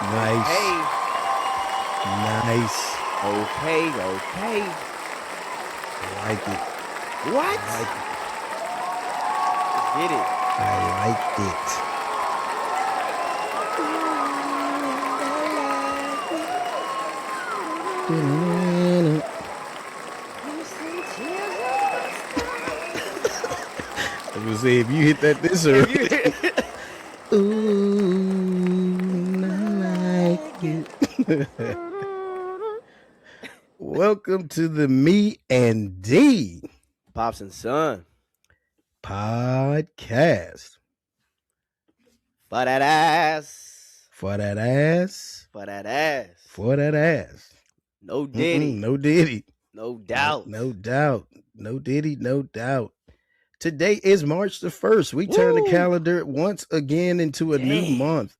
Nice. Okay, Nice. okay. I like it. What? I like it. Get it. I like it. You see tears of my I was gonna say if you hit that this If early. you Ooh, I like it. Welcome to the Me and D Pops and Son, podcast. for that ass, For that ass. for that ass. For that ass. No Diddy, No Diddy. no No, doubt. no doubt. No Diddy, no doubt. Today is March the 1st. We turn the Woo! calendar once again into a new Dang, month.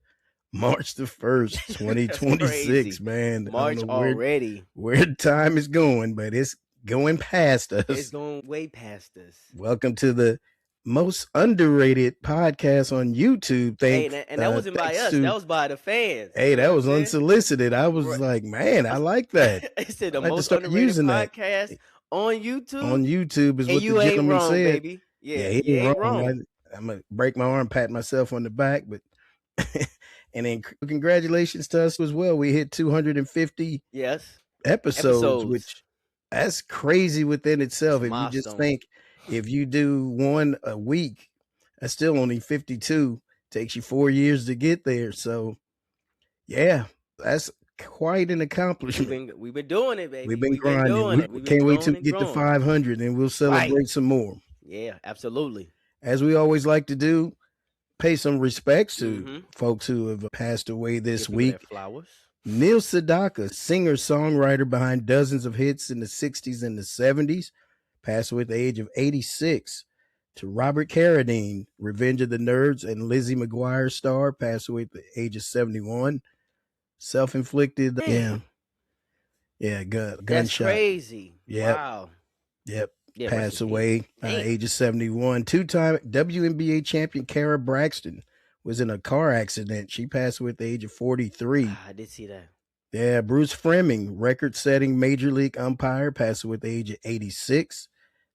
March the 1st, that's crazy. 2026, man. I don't March know already. where time is going, but it's going past It's us. going way past us. Welcome to the most underrated podcast on YouTube. Hey, and that wasn't by Thanks us. That to was by the fans. Hey, You know that what I'm was saying? unsolicited. I was Right. like, man, I like that. It said I the like to most start underrated using that podcast on YouTube, on YouTube is and what the you ain't gentleman wrong, said. baby. Yeah, Yeah, he you ain't ain't wrong. wrong. I'm gonna break my arm, pat myself on the back, but and then congratulations to us as well. We hit 250 Yes, episodes, which that's crazy within itself. It's a If you just milestone. think if you do one a week, that's still only 52. Takes you 4 years to get there. So yeah, that's quite an accomplishment. We've been doing it, baby. We've been We've been grinding. doing We it. We've been can't wait growing till and we get to growing. 500 and we'll celebrate Right. some more. Yeah, absolutely. As we always like to do, pay some respects to Mhm. folks who have passed away this Give people week. their flowers. Neil Sedaka, singer songwriter behind dozens of hits in the 60s and the 70s, passed away at the age of 86. To Robert Carradine, Revenge of the Nerds and Lizzie McGuire star, passed away at the age of 71. Self-inflicted, Damn. yeah, That's gunshot. crazy. Yep. Wow. Yep. Yeah, rest Passed in peace. away Damn. age of 71. Two-time WNBA champion Kara Braxton was in a car accident. She passed away at the age of 43. I did see that. Yeah, Bruce Fleming, record-setting major league umpire, passed away at the age of 86.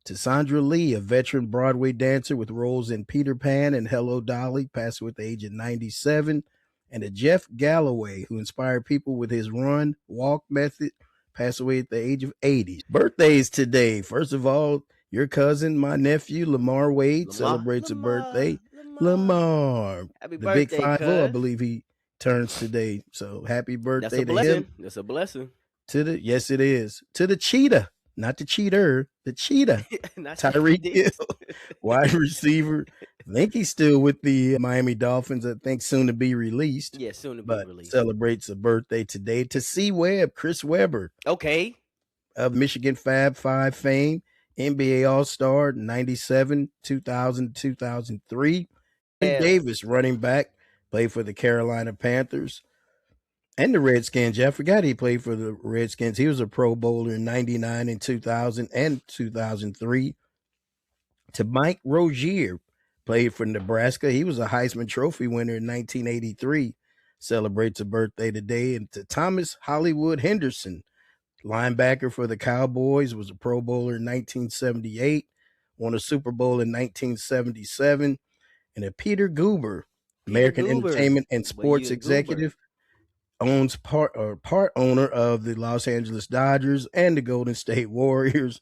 To Sandra Lee, a veteran Broadway dancer with roles in Peter Pan and Hello Dolly, passed away at the age of 97. And to Jeff Galloway, who inspired people with his run, walk method, passed away at the age of 80. Birthdays today. First of all, your cousin, my nephew, Lamar Wade, celebrates a birthday. Lamar. Happy The big birthday, 5-0, I cuz. believe he turns today. So happy That's birthday a to blessing. him. That's a blessing. Yes, it is. To the cheetah, not the cheater, the cheetah. Not Tyreek the- Hill, wide receiver. I think he's still with the Miami Dolphins. I think soon to be released. Yeah, soon to be But released. celebrates a birthday today. To C. Webb, Chris Webber Okay. of Michigan Fab Five fame, NBA All-Star 97, 2000, 2003. And Yeah. Davis, running back, played for the Carolina Panthers and the Redskins. Yeah, I forgot he played for the Redskins. He was a Pro Bowler in 99 and 2000 and 2003. To Mike Rozier, played for Nebraska. He was a Heisman Trophy winner in 1983. Celebrates a birthday today. And to Thomas Hollywood Henderson, linebacker for the Cowboys, was a Pro Bowler in 1978, won a Super Bowl in 1977. And to Peter Guber, American Entertainment and Sports Executive, owns part owner of the Los Angeles Dodgers and the Golden State Warriors.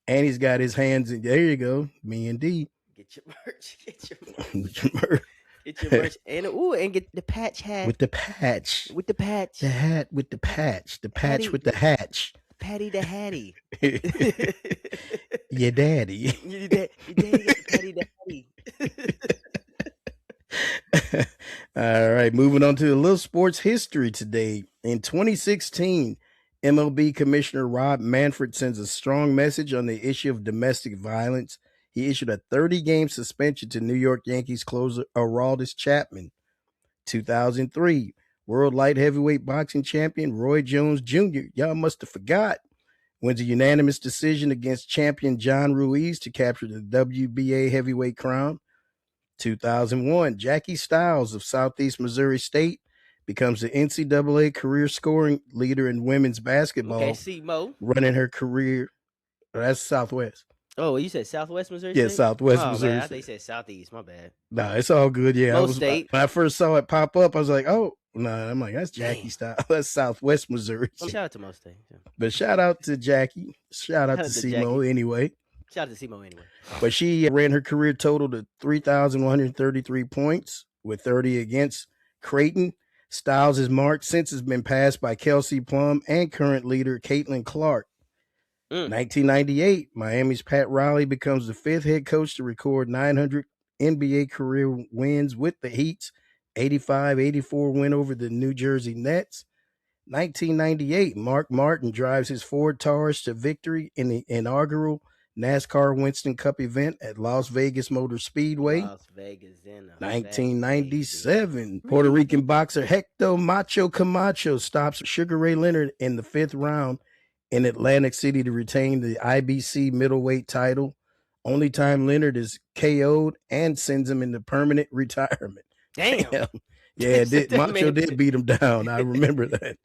And he's got his hands in, there you go, me and D. Get your merch. Get your Get your merch. Get your merch. And get the patch hat. With the patch. With the patch. The hat with the patch. The patch Patty, with the hatch. Patty the Hattie. Your daddy. Your daddy got Patty the Hattie. All right, moving on to a little sports history today. In 2016, MLB Commissioner Rob Manfred sends a strong message on the issue of domestic violence. He issued a 30-game suspension to New York Yankees closer Aroldis Chapman. 2003, World Light Heavyweight Boxing Champion Roy Jones Jr., y'all must have forgot, wins a unanimous decision against champion John Ruiz to capture the WBA heavyweight crown. 2001, Jackie Stiles of Southeast Missouri State becomes the NCAA career scoring leader in women's Okay, basketball, see Mo. running her career. That's Southwest. Oh, you said Southwest Missouri Yeah, State? Southwest Oh man, Missouri I think State. you said Southeast. My bad. Nah, it's all good. Yeah, Mo when State. I first saw it pop up, I was like, oh, nah. I'm like, that's Jackie Damn. style. That's Southwest Missouri. Shout out to Mo State. Yeah. But shout out to Jackie. Shout out Shout to out to Simo Jackie. anyway. Shout out to Simo anyway. But she ran her career total to 3,133 points with 30 against Creighton. Styles' mark since has been passed by Kelsey Plum and current leader Caitlin Clark. 1998, Miami's Pat Riley becomes the fifth head coach to record 900 NBA career wins with the Heat's 85-84 win over the New Jersey Nets. 1998, Mark Martin drives his Ford Taurus to victory in the inaugural NASCAR Winston Cup event at Las Vegas Motor Speedway. Las Vegas in 1997, Puerto Rican boxer Hector Macho Camacho stops Sugar Ray Leonard in the fifth round in Atlantic City to retain the IBC middleweight title. Only time Leonard is KO'd and sends him into permanent retirement. Damn. Yeah, Macho did beat him down. I remember that.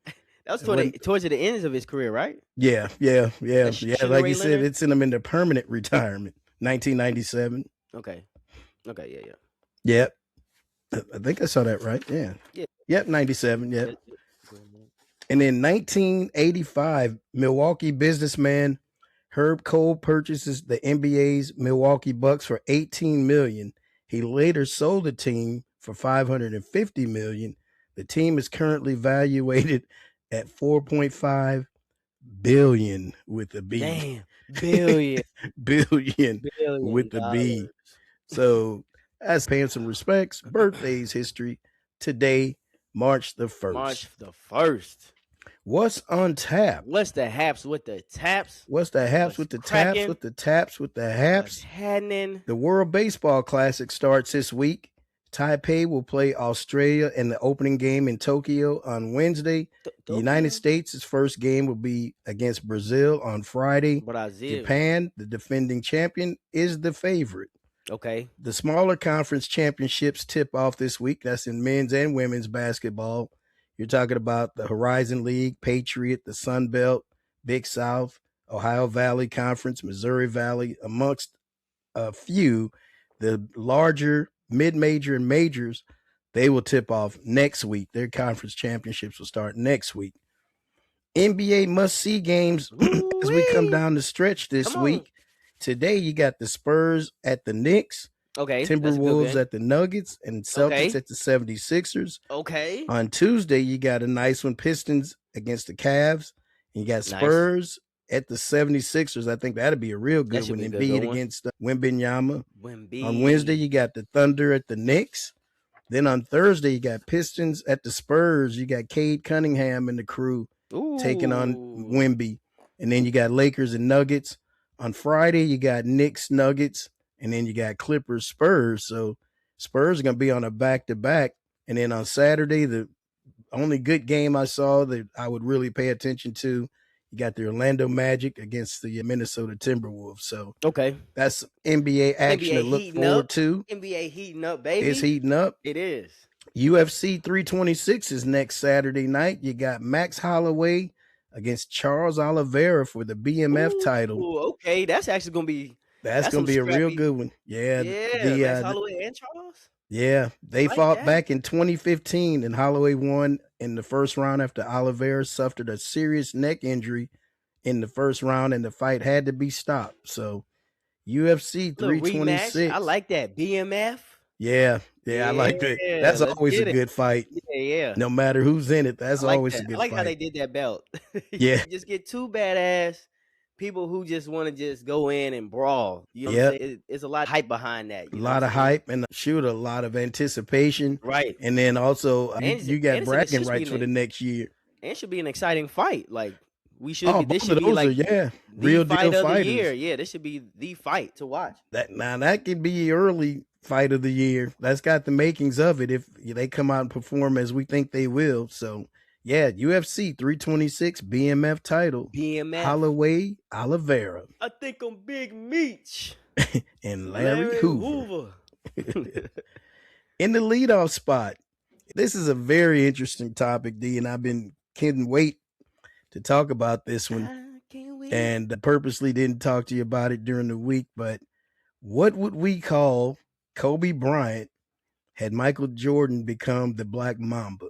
That was towards the ends of his career, right? Yeah. Like you Ray said, Leonard? it sent him into permanent retirement. 1997. Okay, yeah. Yep. I think I saw that right. Yeah. Yep, 97. Yep. And in 1985, Milwaukee businessman Herb Cole purchases the NBA's Milwaukee Bucks for $18 million. He later sold the team for $550 million. The team is currently valuated at $4.5 billion with a B. Damn, billion. billion with the B. So that's paying some respects. Birthdays history today, March the 1st. March the 1st. What's on tap? What's the haps with the taps? What's the haps with the taps? With the taps with the haps? Happening. The World Baseball Classic starts this week. Taipei will play Australia in the opening game in Tokyo on Wednesday. The United States' first game will be against Brazil on Friday. Japan, the defending champion, is the favorite. Okay. The smaller conference championships tip off this week. That's in men's and women's basketball. You're talking about the Horizon League, Patriot, the Sun Belt, Big South, Ohio Valley Conference, Missouri Valley, amongst a few. The larger mid-major and majors, they will tip off next week. Their conference championships will start next week. NBA must-see games as we come down the stretch this week. Today, you got the Spurs at the Knicks. Okay. Timberwolves at the Nuggets and Celtics at the 76ers. Okay. On Tuesday, you got a nice one, Pistons against the Cavs. And you got Spurs at the 76ers. I think that'd be a real good one. Embiid against Wembanyama. On Wednesday, you got the Thunder at the Knicks. Then on Thursday, you got Pistons at the Spurs. You got Cade Cunningham and the crew taking on Wemby. And then you got Lakers and Nuggets. On Friday, you got Knicks, Nuggets. And then you got Clippers, Spurs. So Spurs are going to be on a back-to-back. And then on Saturday, the only good game I saw that I would really pay attention to, you got the Orlando Magic against the Minnesota Timberwolves. So that's NBA action to look forward to. NBA heating up, baby. It's heating up. It is. UFC 326 is next Saturday night. You got Max Holloway against Charles Oliveira for the BMF title. Okay, that's actually going to be... That's going to be a real good one. Yeah. Max Holloway and Charles? Yeah. They fought back in 2015, and Holloway won in the first round after Oliveira suffered a serious neck injury in the first round, and the fight had to be stopped. So, UFC 326. I like that. BMF? Yeah, I like that. That's always a good fight. Yeah. No matter who's in it, that's always a good fight. I like how they did that belt. Yeah. Just get two badass people who just want to just go in and brawl. You know what I'm saying? It's a lot of hype behind that. A lot of hype and a lot of anticipation. Right. And then also you got bragging rights for the next year. And it should be an exciting fight. Like we should this should be like real fight deal of fighters. the year. Yeah, this should be the fight to watch. That could be early fight of the year. That's got the makings of it if they come out and perform as we think they will. So yeah, UFC 326 BMF title. BMF. Holloway Oliveira. I think I'm Big Meech. And Larry Hoover. In the leadoff spot, This is a very interesting topic, D, and can't wait to talk about this one. I can't wait. And purposely didn't talk to you about it during the week, but what would we call Kobe Bryant had Michael Jordan become the Black Mamba?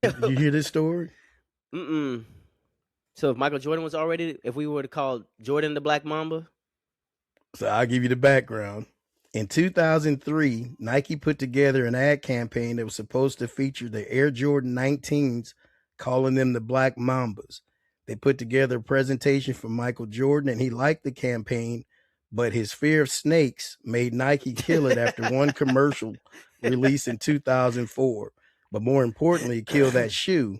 Did you hear this story? Mm-mm. So if Michael Jordan was already, if we were to call Jordan the Black Mamba, So I'll give you the background. In 2003, Nike put together an ad campaign that was supposed to feature the Air Jordan 19s, calling them the Black Mambas. They put together a presentation for Michael Jordan, and he liked the campaign, but his fear of snakes made Nike kill it after one commercial released in 2004. But more importantly, it killed that shoe.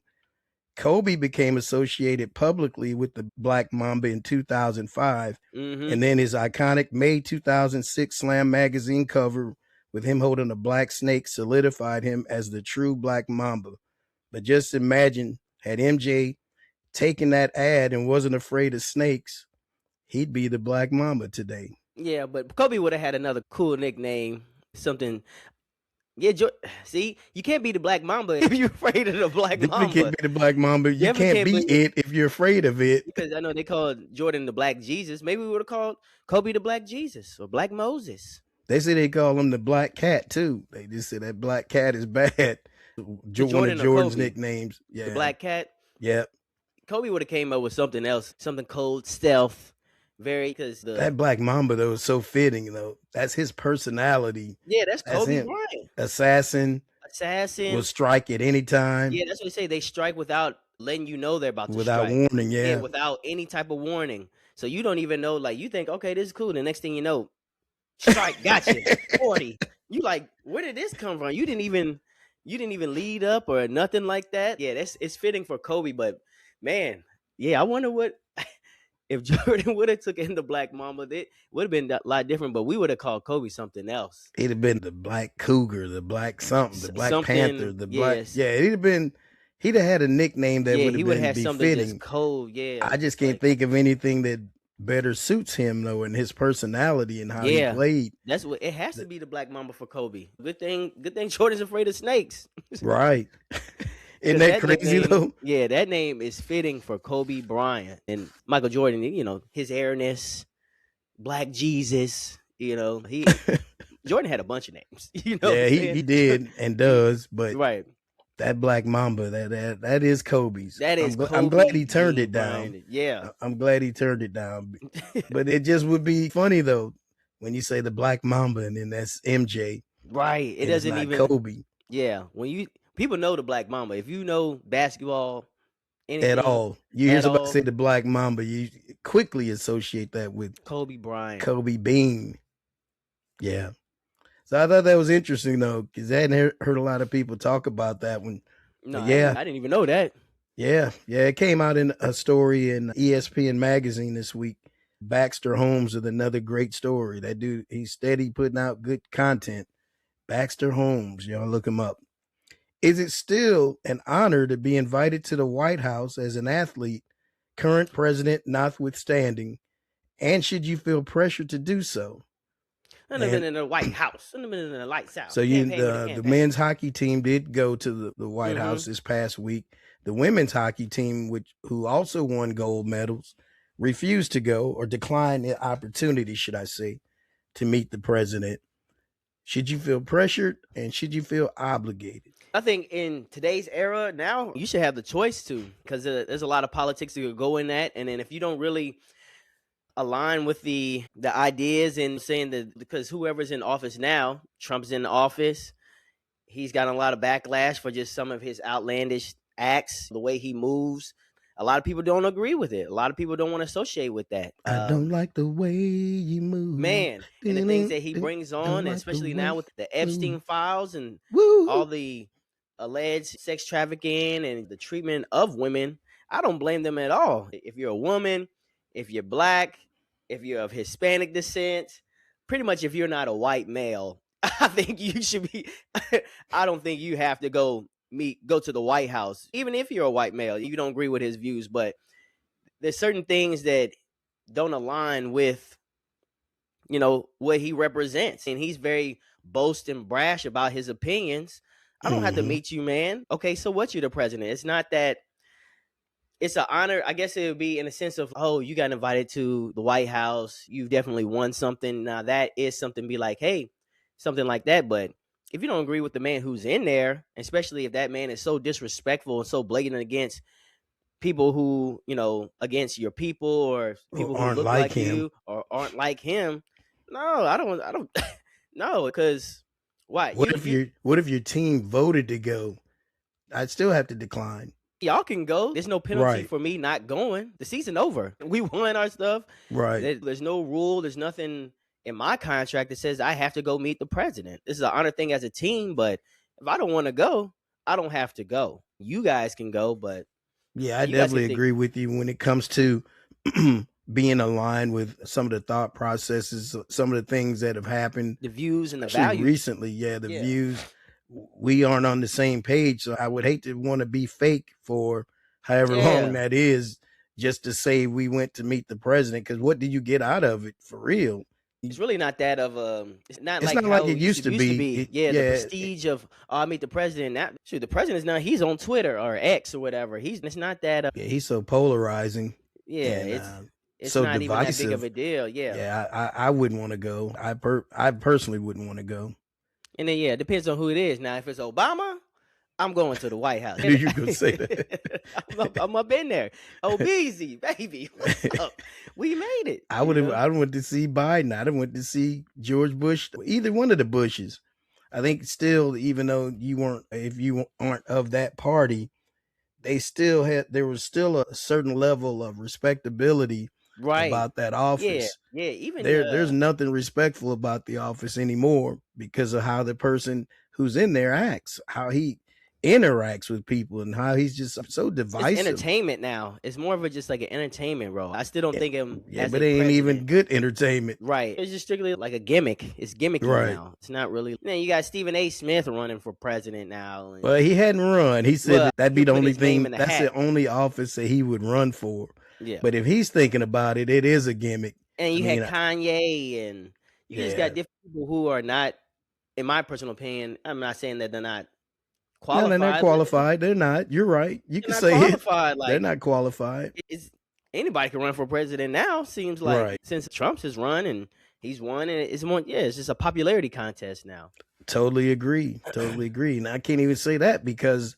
Kobe became associated publicly with the Black Mamba in 2005. mm-hmm. And then his iconic May 2006 Slam magazine cover with him holding a black snake solidified him as the true Black Mamba. But just imagine, had MJ taken that ad and wasn't afraid of snakes, he'd be the Black Mamba today. Yeah, but Kobe would have had another cool nickname, something. Yeah, see, you can't be the Black Mamba if you're afraid of the Black Definitely Mamba. can't be the Black Mamba. You can't be it if you're afraid of it. Because I know they called Jordan the Black Jesus. Maybe we would have called Kobe the Black Jesus or Black Moses. They say they call him the Black Cat too. They just say that Black Cat is bad. One of Jordan's nicknames. Yeah. The Black Cat. Yep. Kobe would have came up with something else, something cold, stealth. Very, because that Black Mamba though is so fitting though. That's his personality. Yeah, that's Kobe Bryant. Assassin will strike at any time. Yeah, that's what they say. They strike without letting you know they're about to without strike. Warning. Yeah, without any type of warning. So you don't even know. Like, you think, okay, this is cool. The next thing you know, strike, gotcha, 40. You like, where did this come from? You didn't even lead up or nothing like that. Yeah, it's fitting for Kobe. But man, yeah, I wonder what. If Jordan would have took in the Black Mamba, it would have been a lot different, but we would have called Kobe something else. He'd have been the Black Cougar, the Black something, the Black Panther, the Black. Yeah, he'd have had a nickname that would have been befitting. Cold, yeah. I just can't think of anything that better suits him though, and his personality and how he played. That's what it has to be, the Black Mamba for Kobe. Good thing Jordan's afraid of snakes. Right. Isn't that crazy though? Yeah, that name is fitting for Kobe Bryant and Michael Jordan. You know, his airness, Black Jesus. You know, Jordan had a bunch of names. You know, yeah, he did and does. But right, that Black Mamba, that is Kobe's. That is. I'm glad he turned it down. Yeah, I'm glad he turned it down. But it just would be funny though when you say the Black Mamba and then that's MJ. Right. It doesn't even Kobe. Yeah, when people know the Black Mamba. If you know basketball, anything at all, you hear somebody say the Black Mamba, you quickly associate that with Kobe Bryant, Kobe Bean. Yeah. So I thought that was interesting though, because I hadn't heard a lot of people talk about that one. No, yeah, I didn't even know that. Yeah, it came out in a story in ESPN magazine this week. Baxter Holmes with another great story. That dude, he's steady putting out good content. Baxter Holmes, y'all look him up. Is it still an honor to be invited to the White House as an athlete, current president notwithstanding, and should you feel pressure to do so? I've been in the White House. I've been in the lights out. So the men's hockey team did go to the White House this past week. The women's hockey team, who also won gold medals, refused to go or declined the opportunity, should I say, to meet the president. Should you feel pressured and should you feel obligated? I think in today's era now, you should have the choice to, because there's a lot of politics that go in that. And then if you don't really align with the ideas and saying that, because whoever's in office now, Trump's in office, he's gotten a lot of backlash for just some of his outlandish acts, the way he moves. A lot of people don't agree with it. A lot of people don't want to associate with that. I don't like the way you move. Man, and the things that he brings on, especially now with the Epstein files and all the alleged sex trafficking and the treatment of women, I don't blame them at all. If you're a woman, if you're Black, if you're of Hispanic descent, pretty much if you're not a white male, I think you should be, I don't think you have to go to the White House, even if you're a white male, you don't agree with his views. But there's certain things that don't align with, what he represents. And he's very boast and brash about his opinions. I don't have to meet you, man. Okay, so what? You're the president. It's not that. It's an honor. I guess it would be in a sense of, oh, you got invited to the White House. You've definitely won something. Now that is something to be like, hey, something like that. But if you don't agree with the man who's in there, especially if that man is so disrespectful and so blatant against people who, against your people or people who aren't look like like him. you or aren't like him, no, I don't, no, because why? What if your team voted to go? I'd still have to decline. Y'all can go. There's no penalty for me not going. The season over. We won our stuff. Right. There's no rule. There's nothing in my contract that says I have to go meet the president. This is an honor thing as a team, but if I don't want to go, I don't have to go. You guys can go, but yeah, I definitely agree with you when it comes to being aligned with some of the thought processes, some of the things that have happened, the views and the values recently. Yeah, the views. We aren't on the same page, so I would hate to want to be fake for however long that is, just to say we went to meet the president. Because what did you get out of it for real? It's really not that of it's not it's like not how like it used to be. The prestige of I meet the president. Now, the president is now he's on Twitter or X or whatever. It's not that. He's so polarizing. Yeah, and, it's so not divisive. Even that big of a deal. Yeah, I wouldn't want to go. I personally wouldn't want to go. And then it depends on who it is. Now, if it's Obama, I'm going to the White House. I knew you could say that. I'm up in there. Oh, busy, baby. What's up? We made it. I went to see Biden. I went to see George Bush. Either one of the Bushes. I think still, even though if you aren't of that party, there was still a certain level of respectability about that office. Yeah. Even there's nothing respectful about the office anymore because of how the person who's in there acts, how he interacts with people, and how he's just so divisive. It's entertainment now. It's more of just like an entertainment role. I still don't think him. Yeah, but it ain't even good entertainment. Right. It's just strictly like a gimmick. It's gimmicky now. It's not really. Then you got Stephen A. Smith running for president now. Well, he hadn't run. He said that'd be the only thing. That's the only office that he would run for. Yeah. But if he's thinking about it, it is a gimmick. And you had Kanye, and you just got different people who are not, in my personal opinion, I'm not saying that they're not qualified. No, they're not qualified. They're not. You're right. You can say qualified. Like, they're not qualified. Anybody can run for president now, seems like, since Trump has run and he's won, and it's more, it's just a popularity contest now. Totally agree. And I can't even say that because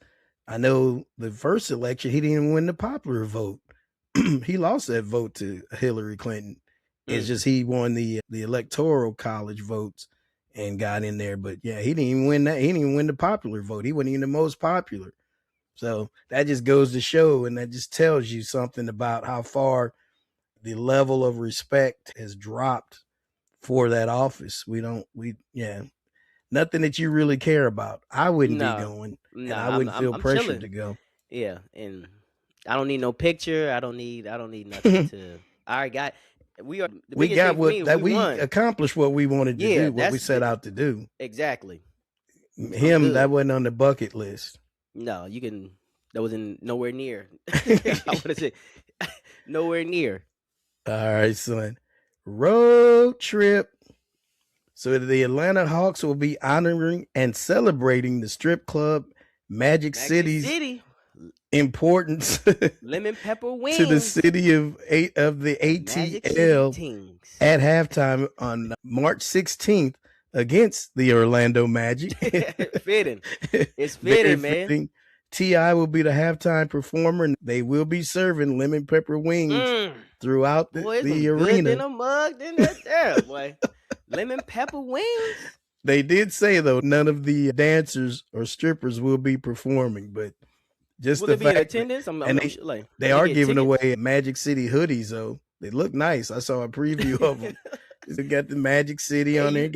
I know the first election, he didn't even win the popular vote. He lost that vote to Hillary Clinton. It's just he won the electoral college votes and got in there. But yeah, he didn't even win that. He didn't even win the popular vote. He wasn't even the most popular. So that just goes to show, and that just tells you something about how far the level of respect has dropped for that office. Nothing that you really care about. I wouldn't be going. And I wouldn't feel pressured to go. Yeah, and I don't need no picture. I don't need nothing to. I got. We accomplished what we wanted to do, what we set out to do. Exactly. That wasn't on the bucket list. No, that wasn't nowhere near. I want to say nowhere near. All right, son. Road trip. So the Atlanta Hawks will be honoring and celebrating the strip club Magic City's importance lemon pepper wings to the city of the ATL at halftime on March 16th against the Orlando Magic. Fitting. It's fitting, man. T.I. will be the halftime performer, and they will be serving lemon pepper wings throughout the arena. In a mug, in there, boy. Lemon pepper wings. They did say though none of the dancers or strippers will be performing, but just will the be fact in attendance. They are giving away Magic City hoodies though. They look nice. I saw a preview of them. They got the Magic City on there.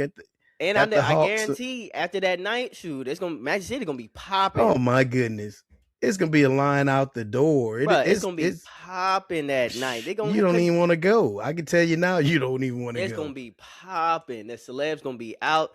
I guarantee after that night, Magic City gonna be popping. Oh my goodness. It's gonna be a line out the door. It's gonna be popping that night. You don't even want to go. I can tell you now, you don't even want to go. It's gonna be popping. The celebs gonna be out.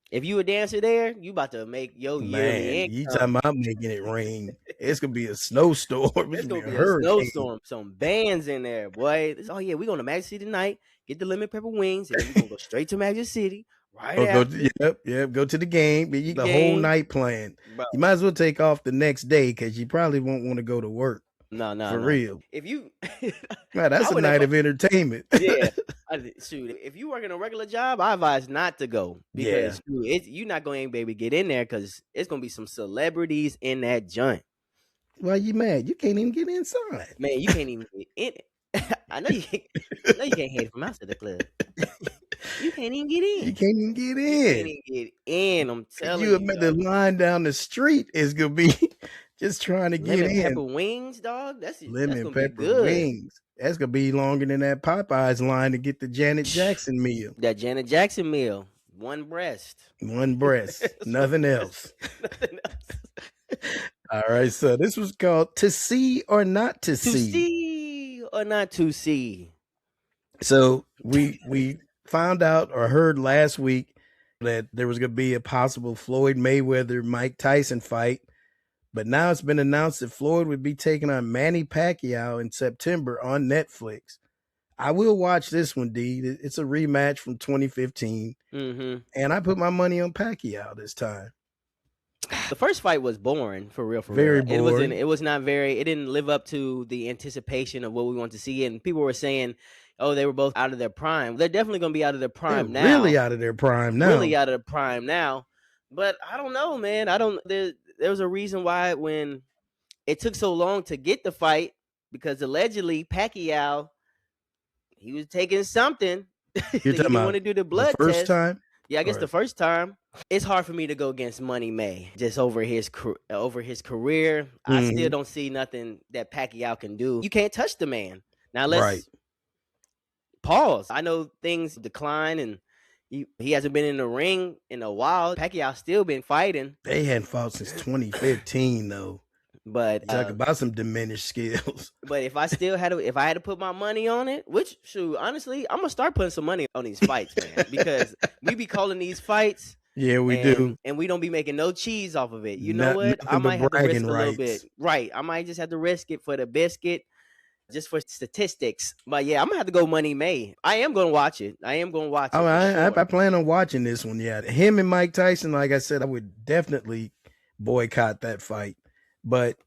If you a dancer there, you about to make your yearly income. You talking about making it rain? It's gonna be a snowstorm. It's gonna be a snowstorm. Some bands in there, boy. Oh yeah, we going to Magic City tonight. Get the lemon pepper wings, and then we gonna go straight to Magic City. Right Or after. go to the game. But the whole Game. night plan. Bro. You might as well take off the next day because you probably won't want to go to work. For No. real. If you, Man, that's I a would night have. of entertainment. Yeah, shoot. If you work in a regular job, I advise not to go Yeah. because you're not going to be able to get in there because it's going to be some celebrities in that joint. Why you mad? You can't even get inside. Man, you can't even get in it. I know you. I know you can't hit from outside the club. You can't even get You in. can't even get You can't in. even get in. I'm telling You you, admit the dog. line down the street is gonna be just trying to get Lemon pepper in. wings, dog. That's Lemon gonna be pepper good. wings. That's gonna be longer than that Popeyes line to get the Janet Jackson meal. That Janet Jackson meal, one breast. One breast, That's one nothing breast, else. nothing else. All right, so this was called To See or Not to To See. see or not to see. So we found out or heard last week that there was gonna be a possible Floyd Mayweather Mike Tyson fight. But now it's been announced that Floyd would be taking on Manny Pacquiao in September on Netflix. I will watch this one, D. It's a rematch from 2015. Mm-hmm. And I put my money on Pacquiao this time. The first fight was boring, for real, Very It wasn't. boring. It was not very. It didn't live up to the anticipation of what we want to see. And people were saying, "Oh, they were both out of their prime." They're definitely going to be out of their They're prime now. really out of their prime now. Really out of the prime now. But I don't know, man. I don't. There was a reason why when it took so long to get the fight because allegedly Pacquiao he was taking something. You're He talking didn't want about to do the the blood first test. time? Yeah, I guess Or- the first time. It's hard for me to go against Money May just over his career. I still Mhm. don't see nothing that Pacquiao can do. You can't touch the man. Now let's Right. pause. I know things decline and he hasn't been in the ring in a while. Pacquiao still been fighting. They hadn't fought since 2015, though. But Talk about some diminished skills. But if I had to put my money on it, which shoot, honestly, I'm gonna start putting some money on these fights, man, because we be calling these fights. Yeah, we do. And we don't be making no cheese off of it. You know what? I Nothing might but have to risk bragging a little bit. rights. Right. I might just have to risk it for the biscuit, just for statistics. But yeah, I'm gonna have to go Money May. I am gonna watch it. I plan on watching this one. Yeah, him and Mike Tyson. Like I said, I would definitely boycott that fight. But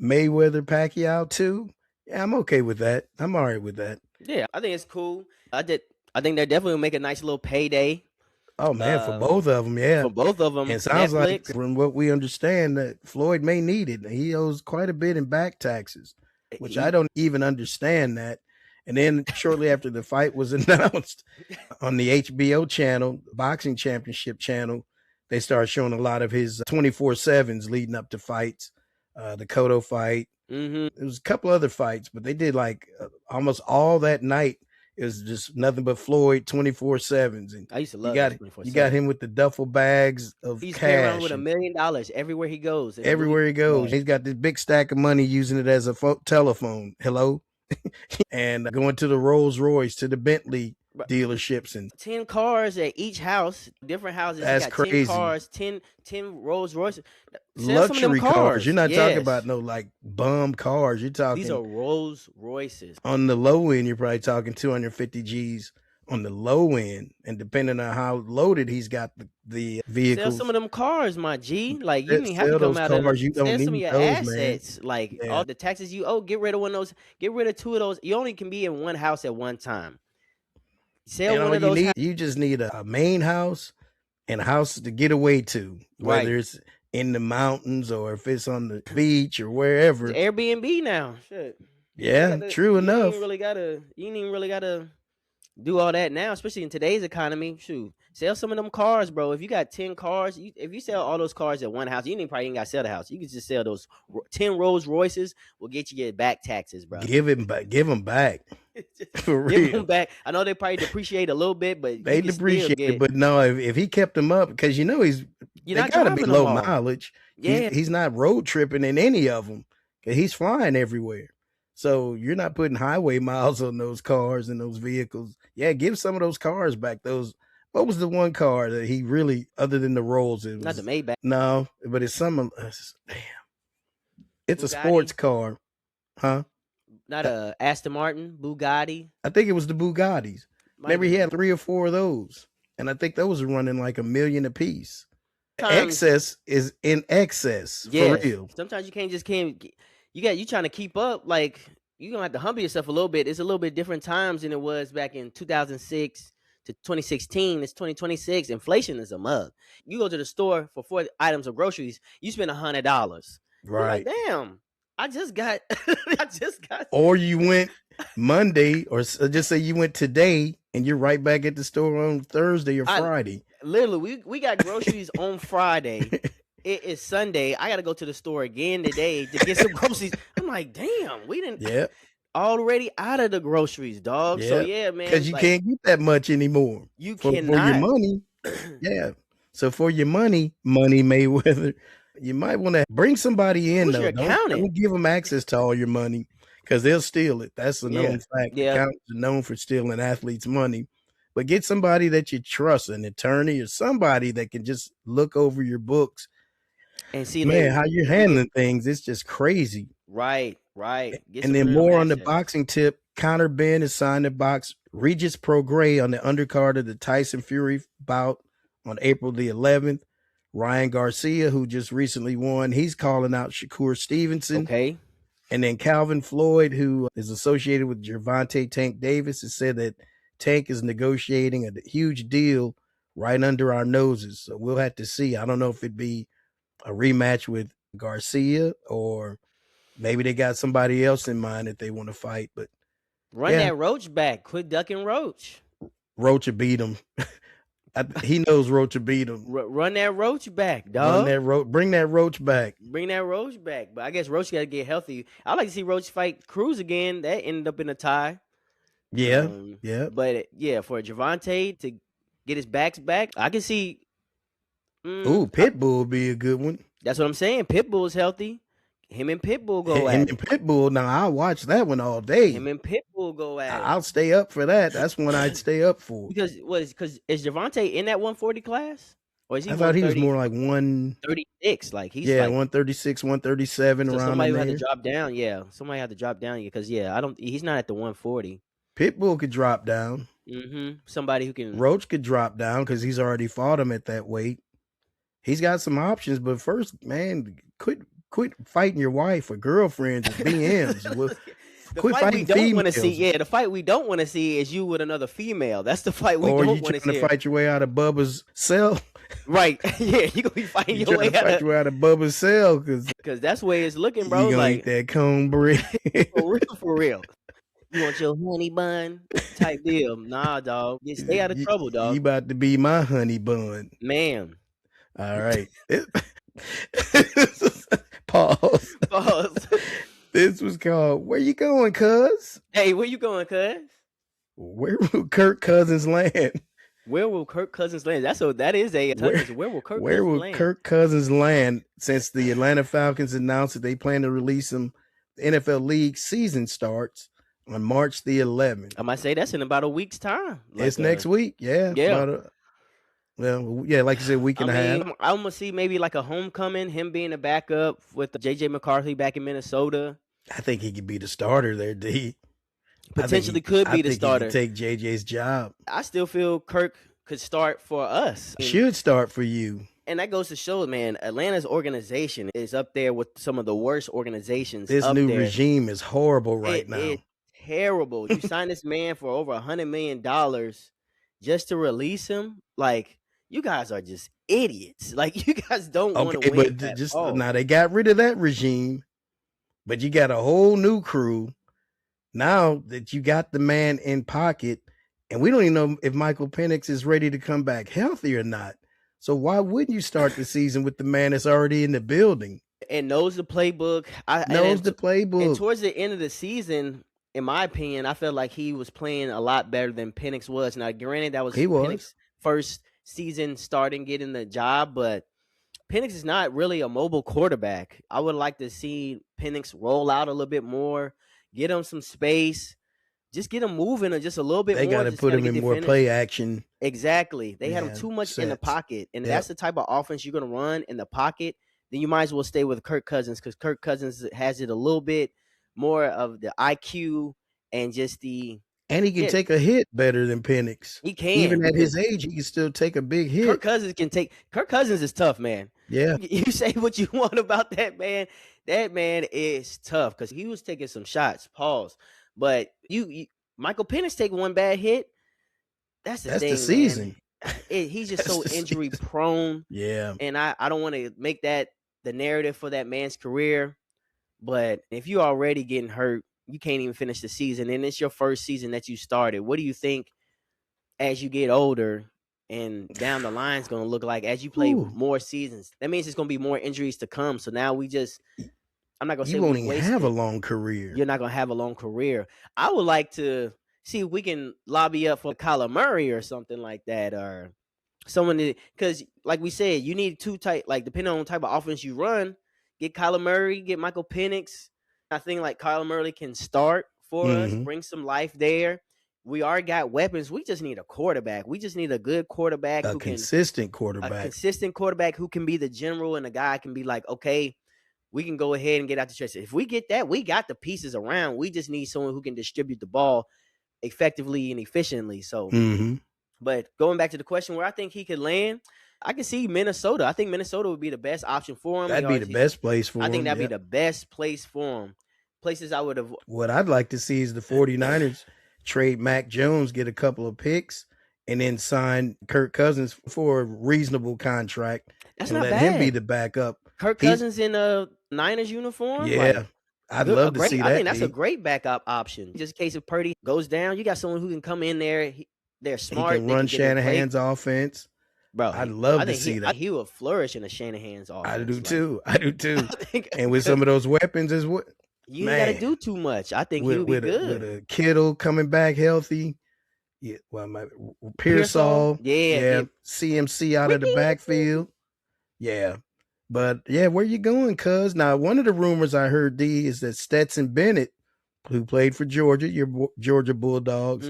Mayweather Pacquiao too. Yeah, I'm okay with that. I'm all right with that. Yeah, I think it's cool. I think they definitely will make a nice little payday. Oh man, for both of them, yeah. For both of them, it sounds Netflix. like from what we understand that Floyd may need it. He owes quite a bit in back taxes, which I don't even understand that. And then shortly after the fight was announced on the HBO channel, Boxing Championship channel, they started showing a lot of his 24/7s leading up to fights. The Cotto fight. Mm-hmm. There was a couple other fights, but they did like almost all that night. It was just nothing but Floyd 24/7s. And I used to love you got him with the duffel bags of He's cash. around with $1 million everywhere he goes. Everywhere he goes, he's got this big stack of money, using it as a telephone. Hello, and going to the Rolls Royce, to the Bentley dealerships, and 10 cars at each house, different houses. That's he got crazy. 10 cars, 10 Rolls Royces. Luxury cars. You're not talking about no like bum cars. You're talking these are Rolls Royces. On the low end, you're probably talking 250 G's on the low end, and depending on how loaded he's got the vehicles. Sell some of them cars, my G. Like you didn't have sell to come those out cars. of You don't sell need some of your those, assets. man. Like Yeah. all the taxes you owe. Get rid of one of those. Get rid of 2 of those. You only can be in one house at one time. Sell And one of those. You just need a main house and a house to get away to, whether it's in the mountains or if it's on the beach or wherever. It's Airbnb now. Shit. Yeah, true enough. You ain't even really gotta do all that now, especially in today's economy. Shoot, sell some of them cars, bro. If you got 10 cars, if you sell all those cars at one house, you probably ain't got to sell the house. You can just sell those 10 Rolls Royces. Will get you your back taxes, bro. Give them back. For real. Give them back. I know they probably depreciate a little bit, but they depreciate it. But no, if he kept them up, because they got to be low mileage. Yeah, he's not road tripping in any of them. He's flying everywhere. So you're not putting highway miles on those cars and those vehicles. Yeah, give some of those cars back. What was the one car that he really, other than the Rolls? It was not the Maybach. No, but it's some. Damn, it's Bugatti. A sports car, huh? Not a Aston Martin, Bugatti. I think it was the Bugattis. Maybe he had 3 or 4 of those. and I think those are running like $1 million a piece. Excess is in excess, for real. Sometimes you trying to keep up, like you're gonna have to humble yourself a little bit. It's a little bit different times than it was back in 2006 to 2016. It's 2026. Inflation is a mug. You go to the store for 4 items of groceries, you spend $100. You're like, Right. damn, I just got Or you went Monday, or just say you went today and you're right back at the store on Thursday or Friday. Literally, we got groceries on Friday. It is Sunday. I got to go to the store again today to get some groceries. I'm like, damn, we didn't already out of the groceries, dog. So yeah, man, because you can't get that much anymore. You for cannot. your money. Yeah. So for your money Mayweather, you might want to bring somebody in. Though. Don't give them access to all your money, because they'll steal it. That's a known fact. Accountants are known for stealing athletes' money. But get somebody that you trust, an attorney or somebody that can just look over your books and see, man, how you're handling things. It's just crazy. Right. And then more on the boxing tip, Conor Benn is signed to box Regis Prograis on the undercard of the Tyson Fury bout on April the 11th. Ryan Garcia, who just recently won, he's calling out Shakur Stevenson. Okay. And then Calvin Floyd, who is associated with Gervonta Tank Davis, has said that Tank is negotiating a huge deal right under our noses. So we'll have to see. I don't know if it'd be a rematch with Garcia, or maybe they got somebody else in mind that they want to fight. But run that Roach back. Quit ducking Roach. Roach will beat him. He knows Roach will beat him. Run that Roach back, dog. Bring that Roach back. Bring that Roach back. But I guess Roach got to get healthy. I'd like to see Roach fight Cruz again. That ended up in a tie. Yeah. But for Gervonta to get his backs back, I can see. Pitbull would be a good one. That's what I'm saying. Pitbull's healthy. Him and Pitbull go at it. Him and Pitbull, now I'll watch that one all day. Him and Pitbull go at it. I'll stay up for that. That's one I'd stay up for. Because is Gervonta in that 140 class? Or is he? I thought he was more like 136. Like he's 136, 137 around. Somebody had to drop down. Yeah, somebody had to drop down. Because he's not at the 140. Pitbull could drop down. Somebody who can. Roach could drop down because he's already fought him at that weight. He's got some options, but first, man, quit fighting your wife or girlfriends or BMs. Quit fighting females. The fight we don't want to see is you with another female. That's the fight we don't want to see. Or you trying to fight your way out of Bubba's cell. Right. Yeah, you gonna be fighting your way out of Bubba's cell because that's the way it's looking, bro. You gonna eat that cornbread. For real. You want your honey bun type deal? Nah, dog. You stay out of trouble, dog. You about to be my honey bun, man. All right. Pause. This was called "Where You Going, Cuz?" Hey, where you going, cuz? Where will Kirk Cousins land? Where will Kirk Cousins land? Where will Kirk Cousins land? Since the Atlanta Falcons announced that they plan to release him, the NFL League season starts on March the 11th. I might say that's in about a week's time. It's next week. Yeah. Like you said, week and a half. I'm gonna see maybe like a homecoming, him being a backup with JJ McCarthy back in Minnesota. I think he could be the starter there, D. Potentially could be the starter. He could take JJ's job. I still feel Kirk could start for us. Should start for you. And that goes to show, man, Atlanta's organization is up there with some of the worst organizations. This new regime is horrible right now. It's terrible. You signed this man for over $100 million just to release him. Like, you guys are just idiots. Like, you guys don't want to win. But now they got rid of that regime, but you got a whole new crew now that you got the man in pocket, and we don't even know if Michael Penix is ready to come back healthy or not. So why wouldn't you start the season with the man that's already in the building and knows the playbook? And towards the end of the season, in my opinion, I felt like he was playing a lot better than Penix was. Now, granted, that was Penix's first season starting, getting the job, but Penix is not really a mobile quarterback. I would like to see Penix roll out a little bit more, get him some space, just get him moving just a little bit more. They got to put him in more play action. Exactly. They had him too much in the pocket, and that's the type of offense you're going to run in the pocket. Then you might as well stay with Kirk Cousins, because Kirk Cousins has it a little bit more of the IQ and just the And he can take a hit better than Penix. He can. Even at his age, he can still take a big hit. Kirk Cousins is tough, man. Yeah. You say what you want about that man. That man is tough because he was taking some shots. Pause. But Michael Penix take one bad hit. That's the season. He's just so injury prone. Yeah. And I don't want to make that the narrative for that man's career. But if you're already getting hurt, you can't even finish the season. And it's your first season that you started. What do you think as you get older and down the line is going to look like as you play more seasons? That means it's going to be more injuries to come. So now I'm not going to say you won't even have a long career. You're not going to have a long career. I would like to see if we can lobby up for Kyler Murray or something like that, or someone because like we said, you need two type, like depending on the type of offense you run, get Kyler Murray, get Michael Penix. I think like Kyler Murray can start for us, bring some life there. We already got weapons. We just need a quarterback. We just need a good quarterback, a consistent quarterback who can be the general, and a guy can be like, okay, we can go ahead and get out the stretch. If we get that, we got the pieces around. We just need someone who can distribute the ball effectively and efficiently. So, but going back to the question where I think he could land, I can see Minnesota. I think Minnesota would be the best option for him. That'd be the best place for him. I think that'd be the best place for him. Places I would have. What I'd like to see is the 49ers trade Mac Jones, get a couple of picks, and then sign Kirk Cousins for a reasonable contract. That's and not let bad. him be the backup. Kirk Cousins in a Niners uniform? Yeah. I'd love to see that. I think that's a great backup option. Just in case if Purdy goes down, you got someone who can come in there. They're smart. He can run Shanahan's offense. Bro, I'd love to see that. He would flourish in a Shanahan's offense. I do too. And with some of those weapons as well. You ain't got to do too much. I think he would be good. With a Kittle coming back healthy. Yeah, well, Pearsall. Yeah. CMC out of the backfield. Yeah. But, yeah, where you going, cuz? Now, one of the rumors I heard, D, is that Stetson Bennett, who played for Georgia, your Georgia Bulldogs,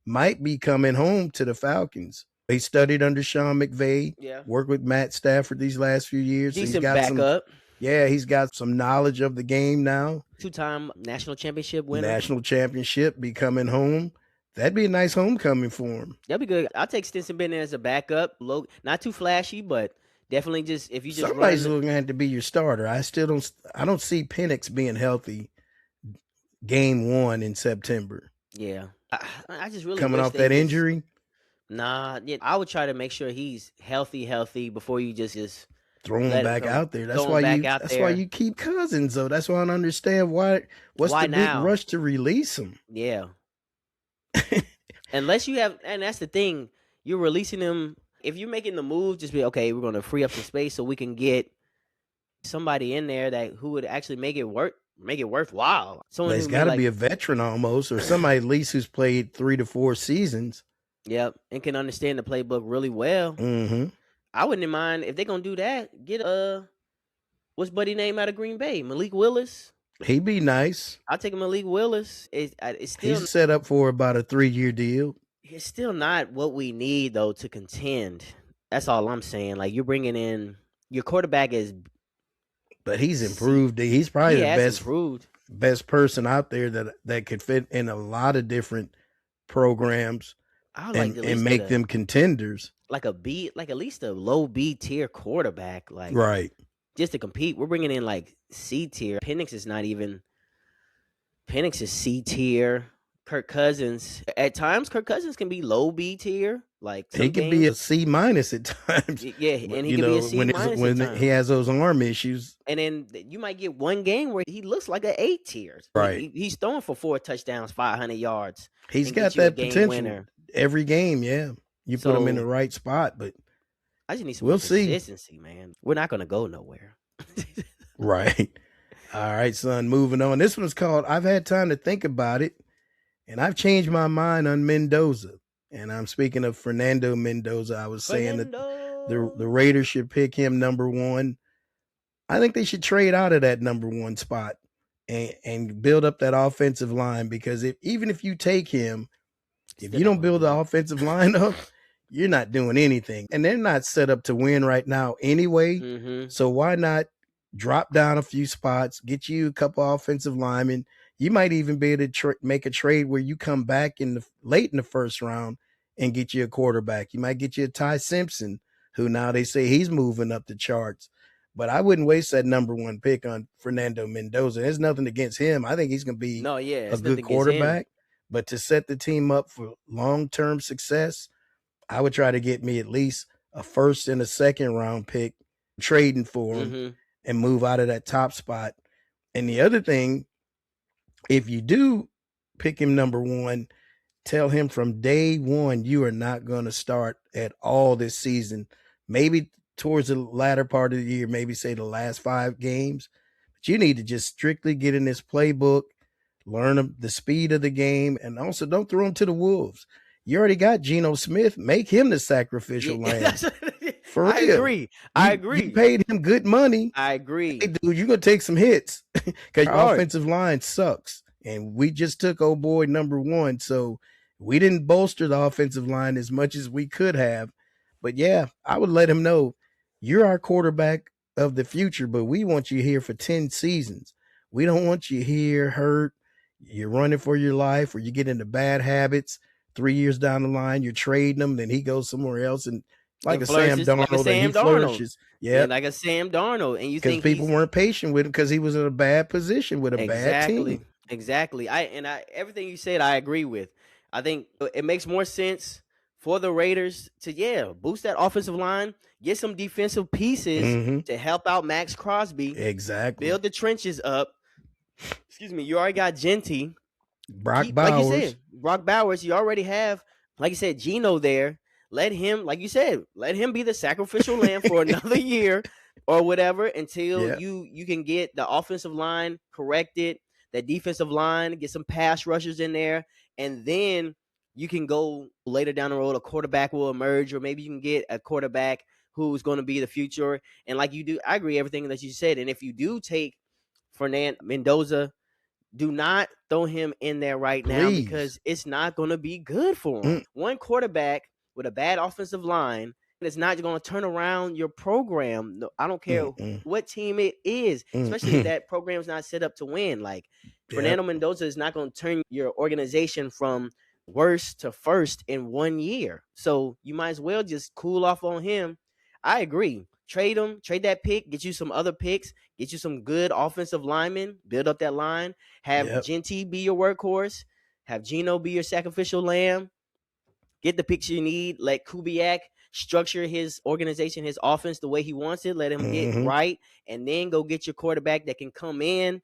might be coming home to the Falcons. He studied under Sean McVay, worked with Matt Stafford these last few years. Decent so backup. He's got some knowledge of the game now. 2-time national championship winner. National championship, be coming home. That'd be a nice homecoming for him. That'd be good. I'll take Stetson Bennett as a backup. Not too flashy, but definitely just if you just somebody's looking at to be your starter. I don't see Penix being healthy game 1 in September. Yeah. I just really coming off that injury. Nah, I would try to make sure he's healthy before you just throw him back out there. That's why you keep Cousins though. That's why I don't understand what's the big rush to release him. Yeah. Unless you have, and that's the thing, you're releasing him. If you're making the move, just be okay. We're going to free up some space so we can get somebody in there who would actually make it worthwhile. Someone it's got to be a veteran almost, or somebody at least who's played 3 to 4 seasons. Yep, and can understand the playbook really well. I wouldn't mind if they're gonna do that. Get what's buddy name out of Green Bay? Malik Willis. He'd be nice. I'll take Malik Willis. It's still he's set up for about a 3-year deal. It's still not what we need though to contend. That's all I'm saying. Like you're bringing in your quarterback but he's improved. He's probably the best person out there that could fit in a lot of different programs. And make them contenders. Like at least a low B tier quarterback. Like right. Just to compete. We're bringing in like C tier. Penix is C tier. Kirk Cousins. At times, Kirk Cousins can be low B tier. Like he can be a C- at times. Yeah, and he can be a C- when he has those arm issues. And then you might get one game where he looks like an A tier. Right. He's throwing for 4 touchdowns, 500 yards. He's got that potential. Winner. Every game, yeah. You put him in the right spot, but I just need some consistency, man. We're not going to go nowhere. Right. All right, son, moving on. This one's called I've Had Time to Think About It, and I've changed my mind on Mendoza. And I'm speaking of Fernando Mendoza. I was saying that the Raiders should pick him number 1. I think they should trade out of that number 1 spot and build up that offensive line, because even if you take him, if you don't build the offensive line up, you're not doing anything. And they're not set up to win right now anyway. So why not drop down a few spots, get you a couple offensive linemen, You might even be able to make a trade where you come back late in the first round and get you a quarterback. You might get you a Ty Simpson, who now they say he's moving up the charts. But I wouldn't waste that number one pick on Fernando Mendoza. There's nothing against him. I think he's going to be a it's good nothing against him. quarterback. But to set the team up for long-term success, I would try to get me at least a first and a second round pick, trading for him, and move out of that top spot. And the other thing, if you do pick him number one, tell him from day one you are not going to start at all this season. Maybe towards the latter part of the year, maybe say the last 5 games. But you need to just strictly get in this playbook, learn the speed of the game, and also don't throw him to the wolves. You already got Geno Smith. Make him the sacrificial lamb. For real. I agree. You paid him good money. I agree. Hey, dude, you're going to take some hits because your offensive line sucks. And we just took old boy number one. So we didn't bolster the offensive line as much as we could have. But yeah, I would let him know you're our quarterback of the future, but we want you here for 10 seasons. We don't want you here hurt. You're running for your life, or you get into bad habits. 3 years down the line, you're trading him, then he goes somewhere else and like a Sam Darnold, and he flourishes. Yeah, like a Sam Darnold. And you think people weren't patient with him because he was in a bad position with a bad team. Exactly. Everything you said, I agree with. I think it makes more sense for the Raiders to boost that offensive line, get some defensive pieces to help out Max Crosby. Exactly. Build the trenches up. Excuse me. You already got Genty. Brock Bowers. Like you said, Brock Bowers. You already have, like you said, Geno there. Let him, like you said, let him be the sacrificial lamb for another year or whatever until you can get the offensive line corrected, that defensive line, get some pass rushers in there, and then you can go later down the road, a quarterback will emerge, or maybe you can get a quarterback who's going to be the future. And like you do, I agree everything that you said. And if you do take Fernando Mendoza, do not throw him in there now because it's not going to be good for him. One quarterback with a bad offensive line is not going to turn around your program. No, I don't care what team it is, especially if that program's not set up to win. Like Fernando Mendoza is not going to turn your organization from worst to first in 1 year. So you might as well just cool off on him. I agree. Trade him, trade that pick, get you some other picks, get you some good offensive linemen, build up that line, have Genty be your workhorse, have Geno be your sacrificial lamb, get the picks you need, let Kubiak structure his organization, his offense the way he wants it, let him get right, and then go get your quarterback that can come in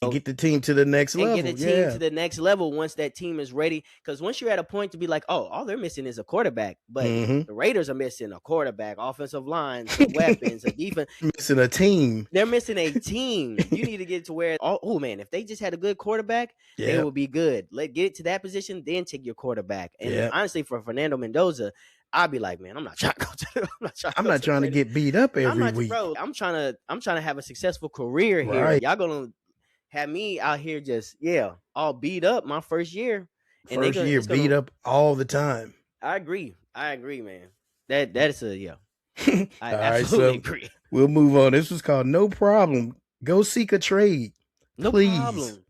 and get the team to the next level. Get the team to the next level once that team is ready. Because once you're at a point to be like, oh, all they're missing is a quarterback. But the Raiders are missing a quarterback, offensive line, some weapons, a defense. Missing a team. They're missing a team. You need to get to where, oh man, if they just had a good quarterback, they would be good. Get it to that position, then take your quarterback. And honestly, for Fernando Mendoza, I'd be like, man, I'm not trying to go to. I'm not trying to get beat up every week. Bro, I'm trying to have a successful career here. Right. Y'all gonna have me out here just all beat up my first year. And first year beat up all the time. I agree, man. That is I absolutely agree. We'll move on. This was called No Problem. Go seek a trade. No problem.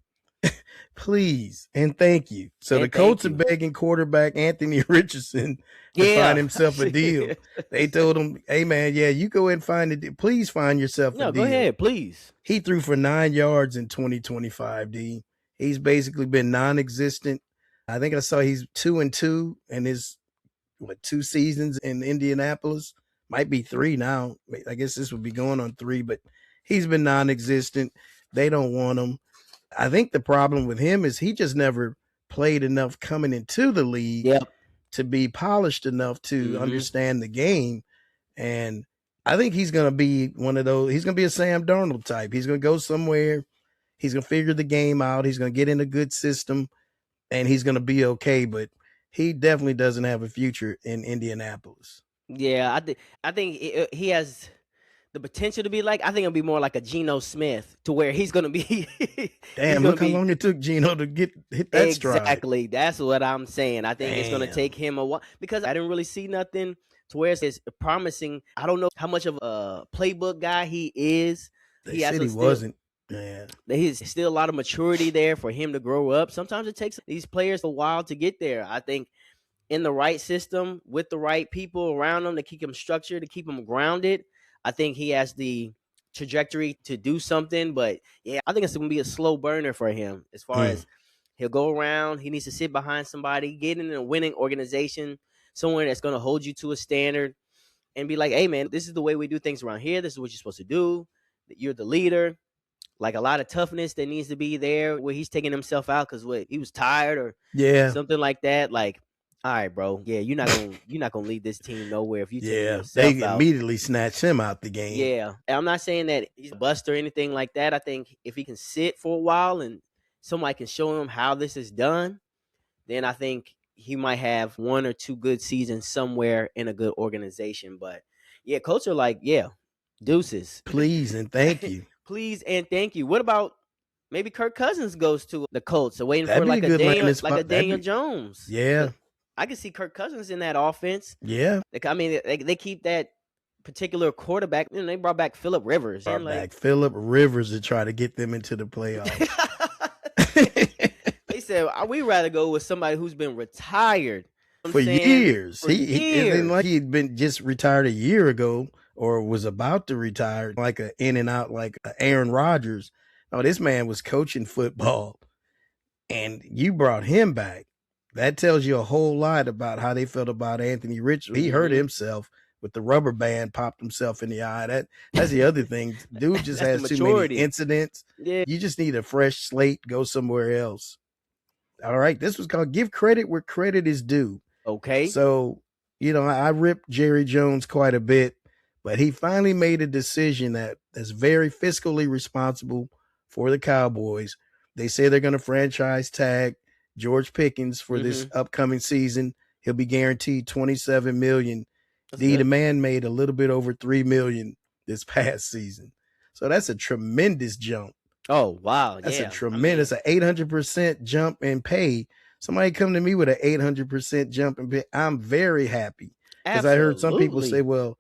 Please and thank you. So the Colts are begging quarterback Anthony Richardson to find himself a deal. They told him, hey man, you go ahead and find it. Please find yourself a deal. Go ahead, please. He threw for 9 yards in 2025, D. He's basically been non-existent. I think I saw he's 2-2 in his 2 seasons in Indianapolis. Might be 3 now. I guess this would be going on 3, but he's been non-existent. They don't want him. I think the problem with him is he just never played enough coming into the league to be polished enough to understand the game. And I think he's going to be one of those. He's going to be a Sam Darnold type. He's going to go somewhere. He's going to figure the game out. He's going to get in a good system, and he's going to be okay. But he definitely doesn't have a future in Indianapolis. Yeah, I think he has the potential to be like, I think it'll be more like a Geno Smith, to where he's going to be. Damn, look how long it took Geno to hit that stride. Exactly. That's what I'm saying. I think it's going to take him a while, because I didn't really see nothing to where it's promising. I don't know how much of a playbook guy he is. They said he wasn't. Yeah. There's still a lot of maturity there for him to grow up. Sometimes it takes these players a while to get there. I think in the right system with the right people around him to keep him structured, to keep him grounded, I think he has the trajectory to do something. But yeah, I think it's going to be a slow burner for him as far Mm. as he'll go around. He needs to sit behind somebody, get in a winning organization, somewhere that's going to hold you to a standard and be like, hey, man, this is the way we do things around here. This is what you're supposed to do. You're the leader. Like a lot of toughness that needs to be there where he's taking himself out because what he was tired or Yeah. something like that. Like, all right, bro. Yeah, you're not gonna lead this team nowhere if you're taking Yeah. They yourself out. immediately snatched him out the game. Yeah. And I'm not saying that he's a bust or anything like that. I think if he can sit for a while and somebody can show him how this is done, then I think he might have one or two good seasons somewhere in a good organization. But yeah, coach are like, yeah, deuces. Please and thank you. Please and thank you. What about maybe Kirk Cousins goes to the Colts? So waiting for That'd be a like a good landing Daniel, like a spot. Daniel Jones. Yeah. I can see Kirk Cousins in that offense. Yeah. I mean, they keep that particular quarterback. You know, they brought back Phillip Rivers. Brought back Phillip Rivers to try to get them into the playoffs. They said we rather go with somebody who's been retired for years. He it like he'd been just retired a year ago or was about to retire, like a in and out, like Aaron Rodgers. No, this man was coaching football, and you brought him back. That tells you a whole lot about how they felt about Anthony Richardson. He hurt himself with the rubber band, popped himself in the eye. That's the other thing. Dude just has too many incidents. Yeah. You just need a fresh slate. Go somewhere else. All right. This was called Give Credit Where Credit Is Due. Okay. So, I ripped Jerry Jones quite a bit, but he finally made a decision that's very fiscally responsible for the Cowboys. They say they're going to franchise tag George Pickens for this upcoming season. He'll be guaranteed $27 million. The man made a little bit over $3 million this past season. So that's a tremendous jump. Oh, wow. That's a tremendous, 800% jump in pay. Somebody come to me with an 800% jump in pay. I'm very happy because I heard some people say, well,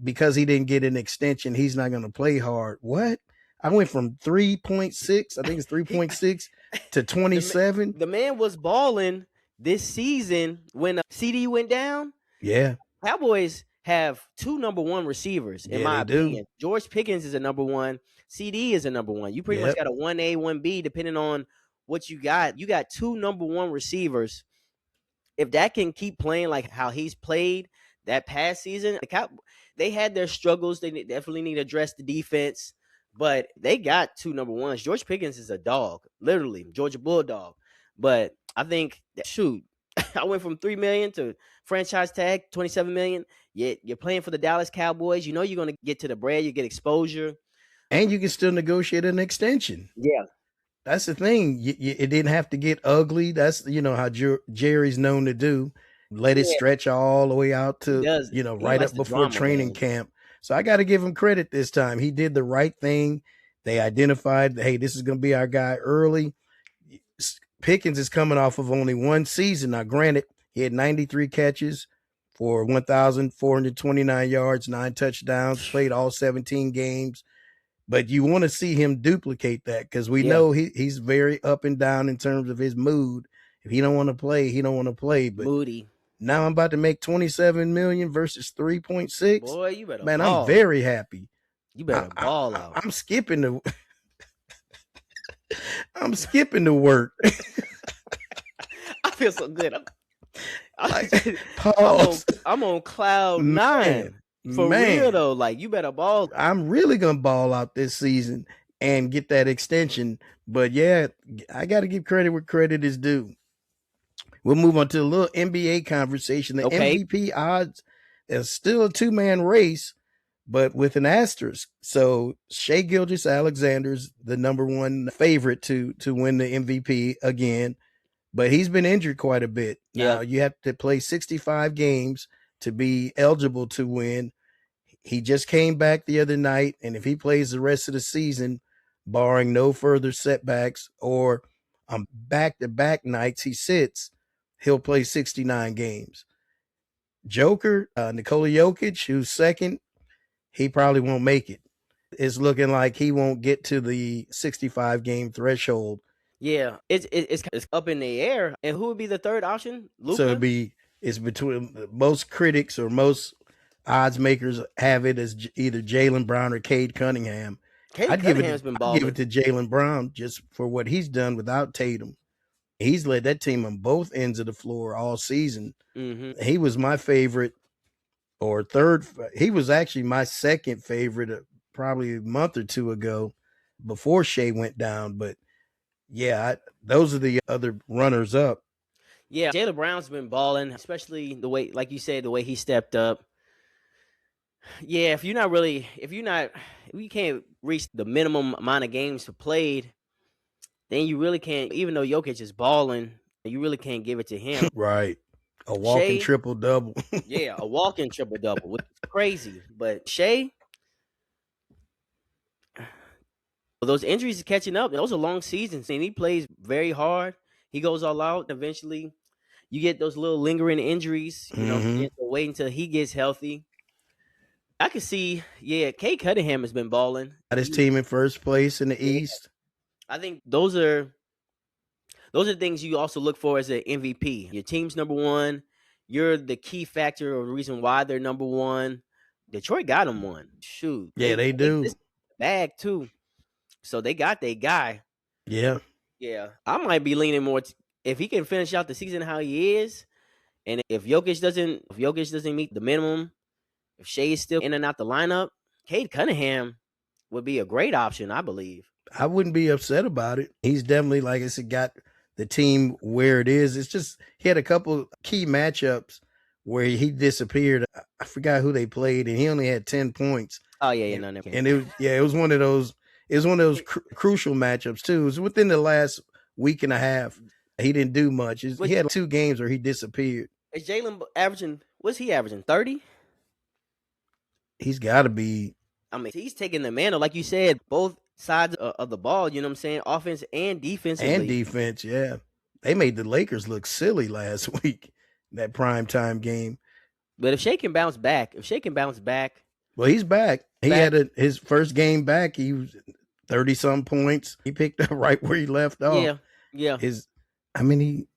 because he didn't get an extension, he's not going to play hard. What? I went from 3.6, I think it's 3.6 to 27. The man was balling this season when CD went down. Yeah. Cowboys have two number one receivers, in my opinion. George Pickens is a number one. CD is a number one. You pretty much got a 1A, 1B, depending on what you got. You got two number one receivers. If that can keep playing like how he's played that past season, they had their struggles. They definitely need to address the defense, but they got two number ones. George Pickens is a dog, literally, Georgia Bulldog. But I think, shoot, I went from $3 million to franchise tag $27 million. Yet you're playing for the Dallas Cowboys. You know you're going to get to the bread. You get exposure, and you can still negotiate an extension. Yeah, that's the thing. It didn't have to get ugly. That's how Jerry's known to do. Let it stretch all the way out to right up before training camp. So I got to give him credit this time. He did the right thing. They identified, hey, this is going to be our guy early. Pickens is coming off of only one season. Now, granted, he had 93 catches for 1,429 yards, 9 touchdowns, played all 17 games. But you want to see him duplicate that because we know he's very up and down in terms of his mood. If he don't want to play, he don't want to play. But moody. Now I'm about to make $27 million versus 3.6. Boy, you better man, ball. I'm very happy. You better ball out. I'm skipping the I'm skipping the work. I feel so good. Pause. I'm on cloud nine. For real though, like you better ball. I'm really gonna ball out this season and get that extension. But yeah, I got to give credit where credit is due. We'll move on to a little NBA conversation. The MVP odds is still a 2-man race, but with an asterisk. So Shai Gilgeous-Alexander's the number one favorite to win the MVP again, but he's been injured quite a bit. Yeah. Now you have to play 65 games to be eligible to win. He just came back the other night, and if he plays the rest of the season, barring no further setbacks or back-to-back nights he sits, he'll play 69 games. Joker, Nikola Jokic, who's second, he probably won't make it. It's looking like he won't get to the 65 game threshold. Yeah, it's up in the air. And who would be the third option? So Luca. it's between most critics or most odds makers have it as either Jaylen Brown or Cade Cunningham. Cade Cunningham's been I'd give it balling. to Jaylen Brown just for what he's done without Tatum. He's led that team on both ends of the floor all season. Mm-hmm. He was my favorite or third. He was actually my second favorite probably a month or two ago before Shea went down. But yeah, those are the other runners up. Yeah, Jaylen Brown's been balling, especially the way, like you said, the way he stepped up. Yeah, if you can't reach the minimum amount of games played, then you really can't. Even though Jokic is balling, you really can't give it to him. Right. A walking Shea, triple double. yeah, a walking triple double, which is crazy. But Shea, those injuries are catching up. Those are long seasons, and he plays very hard. He goes all out. Eventually, you get those little lingering injuries. You Mm-hmm. have to wait until he gets healthy. I can see, yeah, Cade Cunningham has been balling. Got his team in first place in the Yeah, East. I think those are things you also look for as an MVP. Your team's number one. You're the key factor or reason why they're number one. Detroit got them one. Shoot, Yeah, they do. this bag too. So they got their guy. Yeah. Yeah, I might be leaning more if he can finish out the season how he is, and if Jokic doesn't meet the minimum, if Shea is still in and out the lineup, Cade Cunningham would be a great option, I believe. I wouldn't be upset about it. He's definitely, like I said, got the team where it is. It's just he had a couple key matchups where he disappeared. I forgot who they played, and he only had 10 points. Oh yeah, no. And it was one of those. It was one of those crucial matchups too. It was within the last week and a half. He didn't do much. He had 2 games where he disappeared. Is Jalen averaging? What's he averaging? 30. He's got to be. I mean, he's taking the mantle, like you said, both sides of the ball. You know what I'm saying? Offense and defensively. And defense, yeah. They made the Lakers look silly last week, that primetime game. But if Shea can bounce back, well, he's back. He had his first game back. He was 30-some points. He picked up right where he left off. Yeah. How many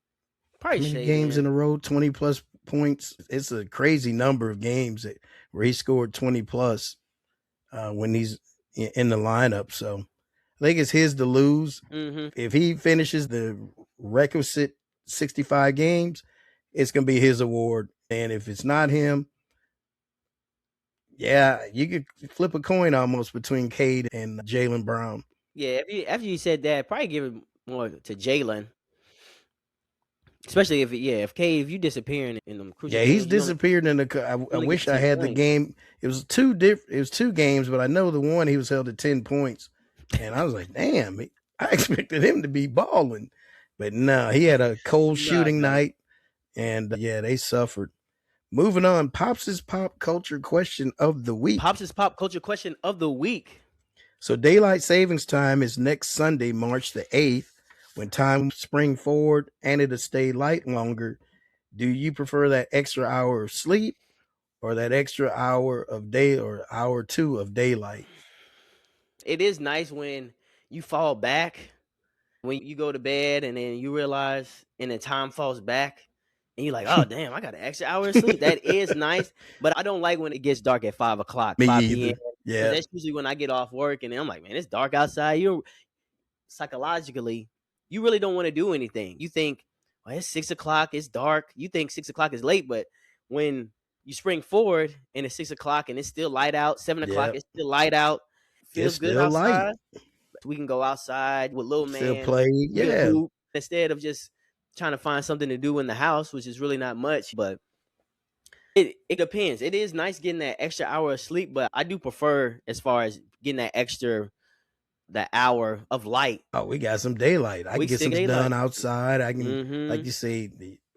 Shea, games man. in a row? 20-plus points. It's a crazy number of games where he scored 20-plus when he's in the lineup. So I think it's his to lose. Mm-hmm. If he finishes the requisite 65 games, it's going to be his award. And if it's not him, yeah, you could flip a coin almost between Cade and Jaylen Brown. Yeah, after you said that, probably give it more to Jalen. Especially if you disappearing in them crucial games. He's disappeared in the. I wish I had the game. It was two games, but I know the one he was held at 10 points, and I was like, damn, I expected him to be balling, but no, he had a cold shooting night, and they suffered. Moving on, Pops' pop culture question of the week. So daylight savings time is next Sunday, March the 8th. When time spring forward and it'll stay light longer, do you prefer that extra hour of sleep or that extra hour of day or hour or two of daylight? It is nice when you fall back, when you go to bed and then you realize and then time falls back and you're like, oh, damn, I got an extra hour of sleep. That is nice. But I don't like when it gets dark at 5 o'clock, Me 5 either. p.m. Yeah. That's usually when I get off work and I'm like, man, it's dark outside. You're psychologically, you really don't want to do anything. You think, well, it's 6 o'clock, it's dark. You think 6 o'clock is late, but when you spring forward and it's 6 o'clock and it's still light out, 7 o'clock, it's still light out. Feels good outside. Light. We can go outside with little man. Still play, yeah. Hoop, instead of just trying to find something to do in the house, which is really not much, but it depends. It is nice getting that extra hour of sleep, but I do prefer as far as getting that hour of light. Oh, we got some daylight. I can get some done outside. I can, like you say,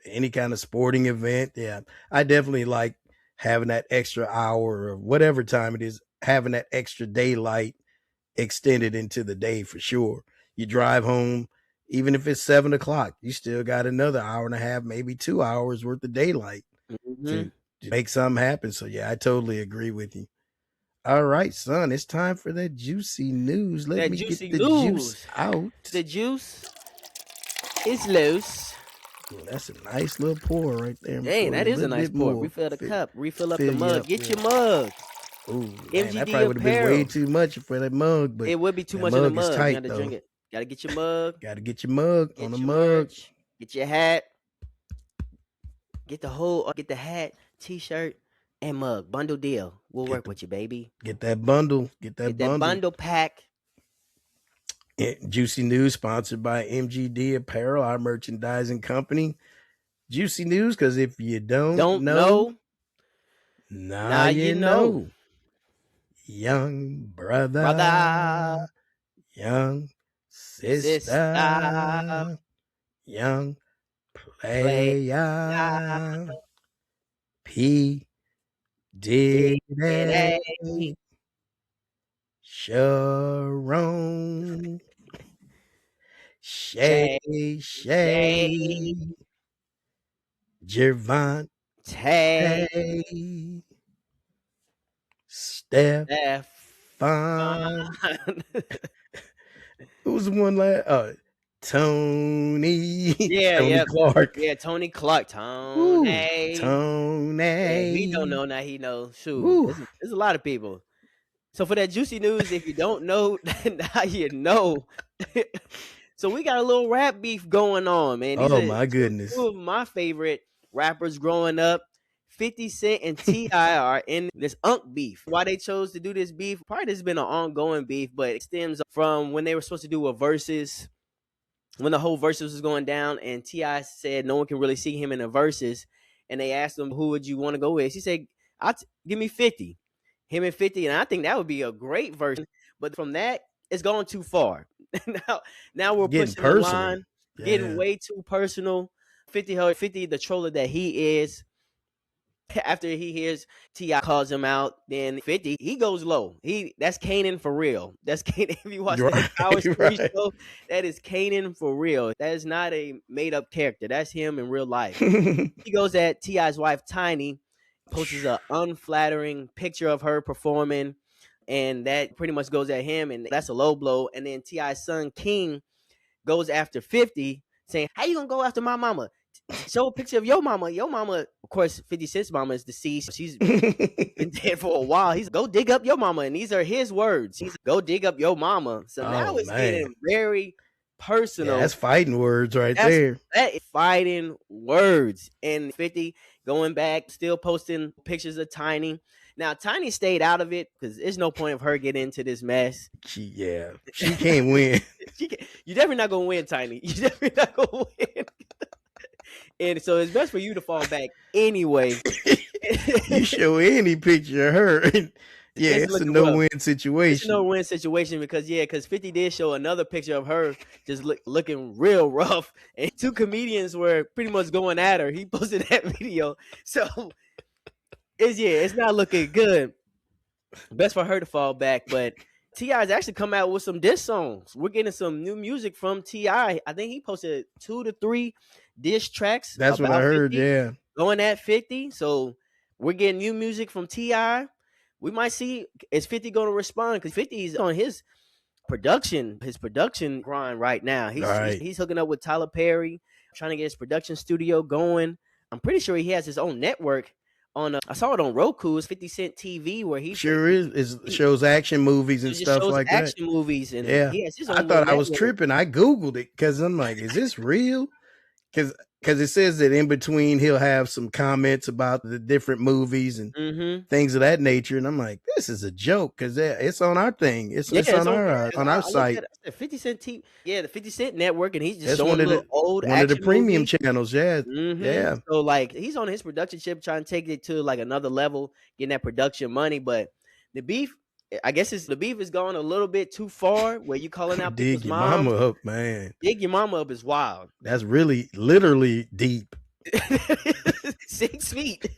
any kind of sporting event. Yeah, I definitely like having that extra hour or whatever time it is, having that extra daylight extended into the day for sure. You drive home, even if it's 7 o'clock, you still got another hour and a half, maybe 2 hours worth of daylight to make something happen. So yeah, I totally agree with you. All right, son. It's time for that juicy news. Let me get the juice out. The juice is loose. Ooh, that's a nice little pour right there. Dang, that is a nice pour. Refill the cup. Refill up the mug. Get your mug. Ooh, man, that probably would have been way too much for that mug, but it would be too much in the mug. Tight, you gotta drink it. Gotta get your mug. Gotta get your mug on the mug. Get your hat. Get the hat, t-shirt, and mug. Bundle deal. We'll work with you, baby. Get that bundle. Get that bundle pack. Juicy News sponsored by MGD Apparel, our merchandising company. Juicy News, because if you don't know, now you know. Young brother, young sister, young player, P. Diddy, Sharon, Shay, Gervonta, Stefan. Who's the one last? Tony. Tony Clark. Yeah, Tony Clark. Tony. Yeah, he don't know, now he knows. Shoot. There's a lot of people. So for that juicy news, if you don't know, now you know. So we got a little rap beef going on, man. These my goodness. Two of my favorite rappers growing up. 50 Cent and T.I. are in this beef. Why they chose to do this beef? Probably this has been an ongoing beef, but it stems from when they were supposed to do a versus, when the whole versus was going down, and T.I. said no one can really see him in the versus, and they asked him, who would you want to go with? He said, give me 50. Him and 50, and I think that would be a great verse. But from that, it's going too far. now we're getting pushing personal. The line, getting way too personal. 50, the troller that he is. After he hears T.I. calls him out, then 50, he goes low. That's Kanan for real. That's Kanan. If you watch the Power Street show, that is Kanan for real. That is not a made-up character. That's him in real life. He goes at T.I.'s wife, Tiny, posts an unflattering picture of her performing, and that pretty much goes at him, and that's a low blow. And then T.I.'s son, King, goes after 50, saying, how you gonna go after my mama? Show a picture of your mama. Your mama, of course, 50 Cent's mama is deceased. She's been dead for a while. He's go dig up your mama, and these are his words. He's go dig up your mama. So now it's getting very personal. Yeah, that's fighting words there. That is fighting words. And 50 going back, still posting pictures of Tiny. Now, Tiny stayed out of it because there's no point of her getting into this mess. She can't win. You're definitely not going to win, Tiny. You're definitely not going to win. And so it's best for you to fall back anyway. You show any picture of her. It's a no-win situation. It's a no-win situation because 50 did show another picture of her just looking real rough. And two comedians were pretty much going at her. He posted that video. So, it's not looking good. Best for her to fall back. But T.I.'s actually come out with some diss songs. We're getting some new music from T.I. I think he posted 2 to 3 diss tracks. That's what I heard, 50, going at 50. So we're getting new music from T.I. We might see, is 50 going to respond? Because 50 is on his production grind right now. He's hooking up with Tyler Perry, trying to get his production studio going. I'm pretty sure he has his own network. I saw it on Roku. It's 50 Cent TV, where he shows action movies and stuff like that. Action movies, and he has his own I thought I was tripping. I Googled it because I'm like, is this real? Because it says that in between he'll have some comments about the different movies and things of that nature, and I'm like, this is a joke because it's on our thing. It's on our site. 50 Cent TV, the 50 Cent network, and he's just showing one of the premium movies. channels. Yeah. So he's on his production ship trying to take it to another level, getting that production money. But the beef, I guess the beef is going a little bit too far where you calling out dig your mama up, man. Dig your mama up is wild. That's really literally deep. 6 feet.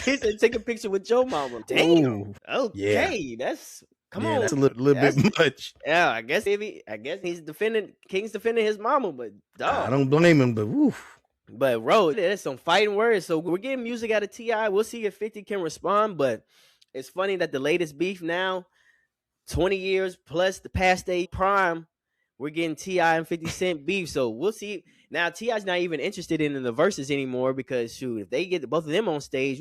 He said, take a picture with your mama. Damn. Ooh, okay, that's come on. That's a little bit much. Yeah, I guess he's defending his mama, but dog. I don't blame him, but woof. But bro, there's some fighting words. So we're getting music out of Ti. We'll see if 50 can respond. But it's funny that the latest beef now, 20 years plus the past day prime, we're getting Ti and 50 Cent beef. So we'll see. Now Ti's not even interested in the verses anymore because shoot, if they get both of them on stage,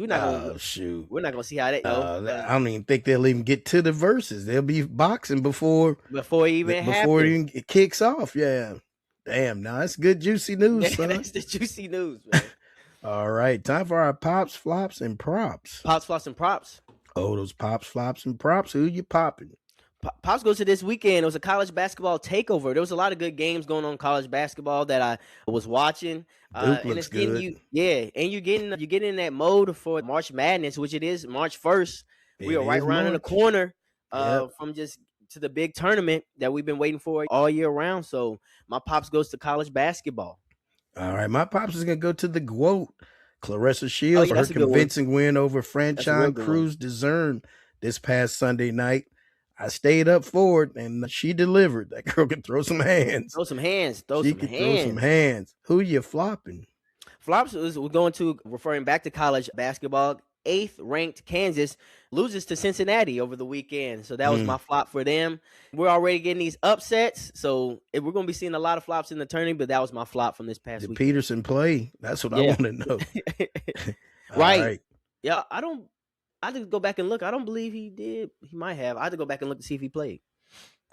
Shoot. we're not gonna see how that I don't even think they'll even get to the verses. They'll be boxing before it even happens. it kicks off. Yeah. Damn, now that's good juicy news, son. That's the juicy news, man. All right, time for our pops, flops, and props. Pops, flops, and props. Oh, those pops, flops, and props. Who you popping? Pops goes to this weekend. It was a college basketball takeover. There was a lot of good games going on in college basketball that I was watching. Duke And looks it's getting good. and you're getting in that mode for March Madness, which it is March 1st. We are right around in the corner from just to the big tournament that we've been waiting for all year round. So my pops goes to college basketball. All right, my pops is gonna go to the GOAT, Clarissa Shields, for her convincing win over Franchon Cruz Dezern this past Sunday night. I stayed up for it, and she delivered. That girl can throw some hands. Throw some hands. Throw some hands. Who you flopping? Flops is we're going to referring back to college basketball. 8th ranked Kansas loses to Cincinnati over the weekend. So that was my flop for them. We're already getting these upsets. So we're going to be seeing a lot of flops in the tourney, but that was my flop from this past week. Did Peterson play? That's what I want to know. Right. Yeah, I had to go back and look. I don't believe he did. He might have. I had to go back and look to see if he played.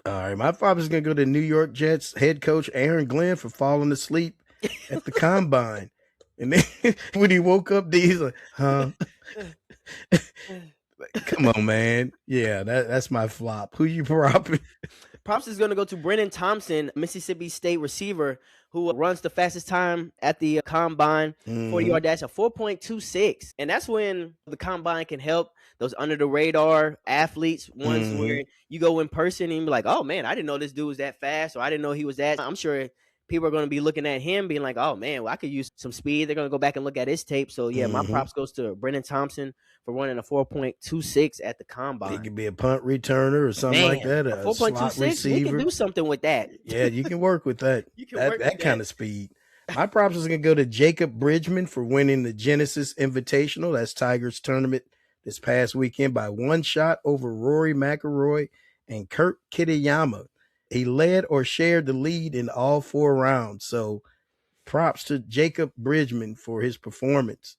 All right. My father's going to go to New York Jets head coach Aaron Glenn for falling asleep at the combine. And then when he woke up, he's like, huh? Come on, man. Yeah, that's my flop. Who you propping? Props is going to go to Brennan Thompson, Mississippi State receiver, who runs the fastest time at the combine, 40-yard dash of 4.26. And that's when the combine can help those under-the-radar athletes, ones where you go in person and be like, oh, man, I didn't know this dude was that fast, or I didn't know he was that. I'm sure people are going to be looking at him being like, oh, man, well, I could use some speed. They're going to go back and look at his tape. So, yeah, my props goes to Brennan Thompson for running a 4.26 at the combine. He could be a punt returner or something like that. A 4.26, he can do something with that. Yeah, you can work with that. that kind of speed. My props is going to go to Jacob Bridgman for winning the Genesis Invitational. That's Tigers tournament this past weekend by one shot over Rory McIlroy and Kurt Kitayama. He led or shared the lead in all 4 rounds. So props to Jacob Bridgman for his performance.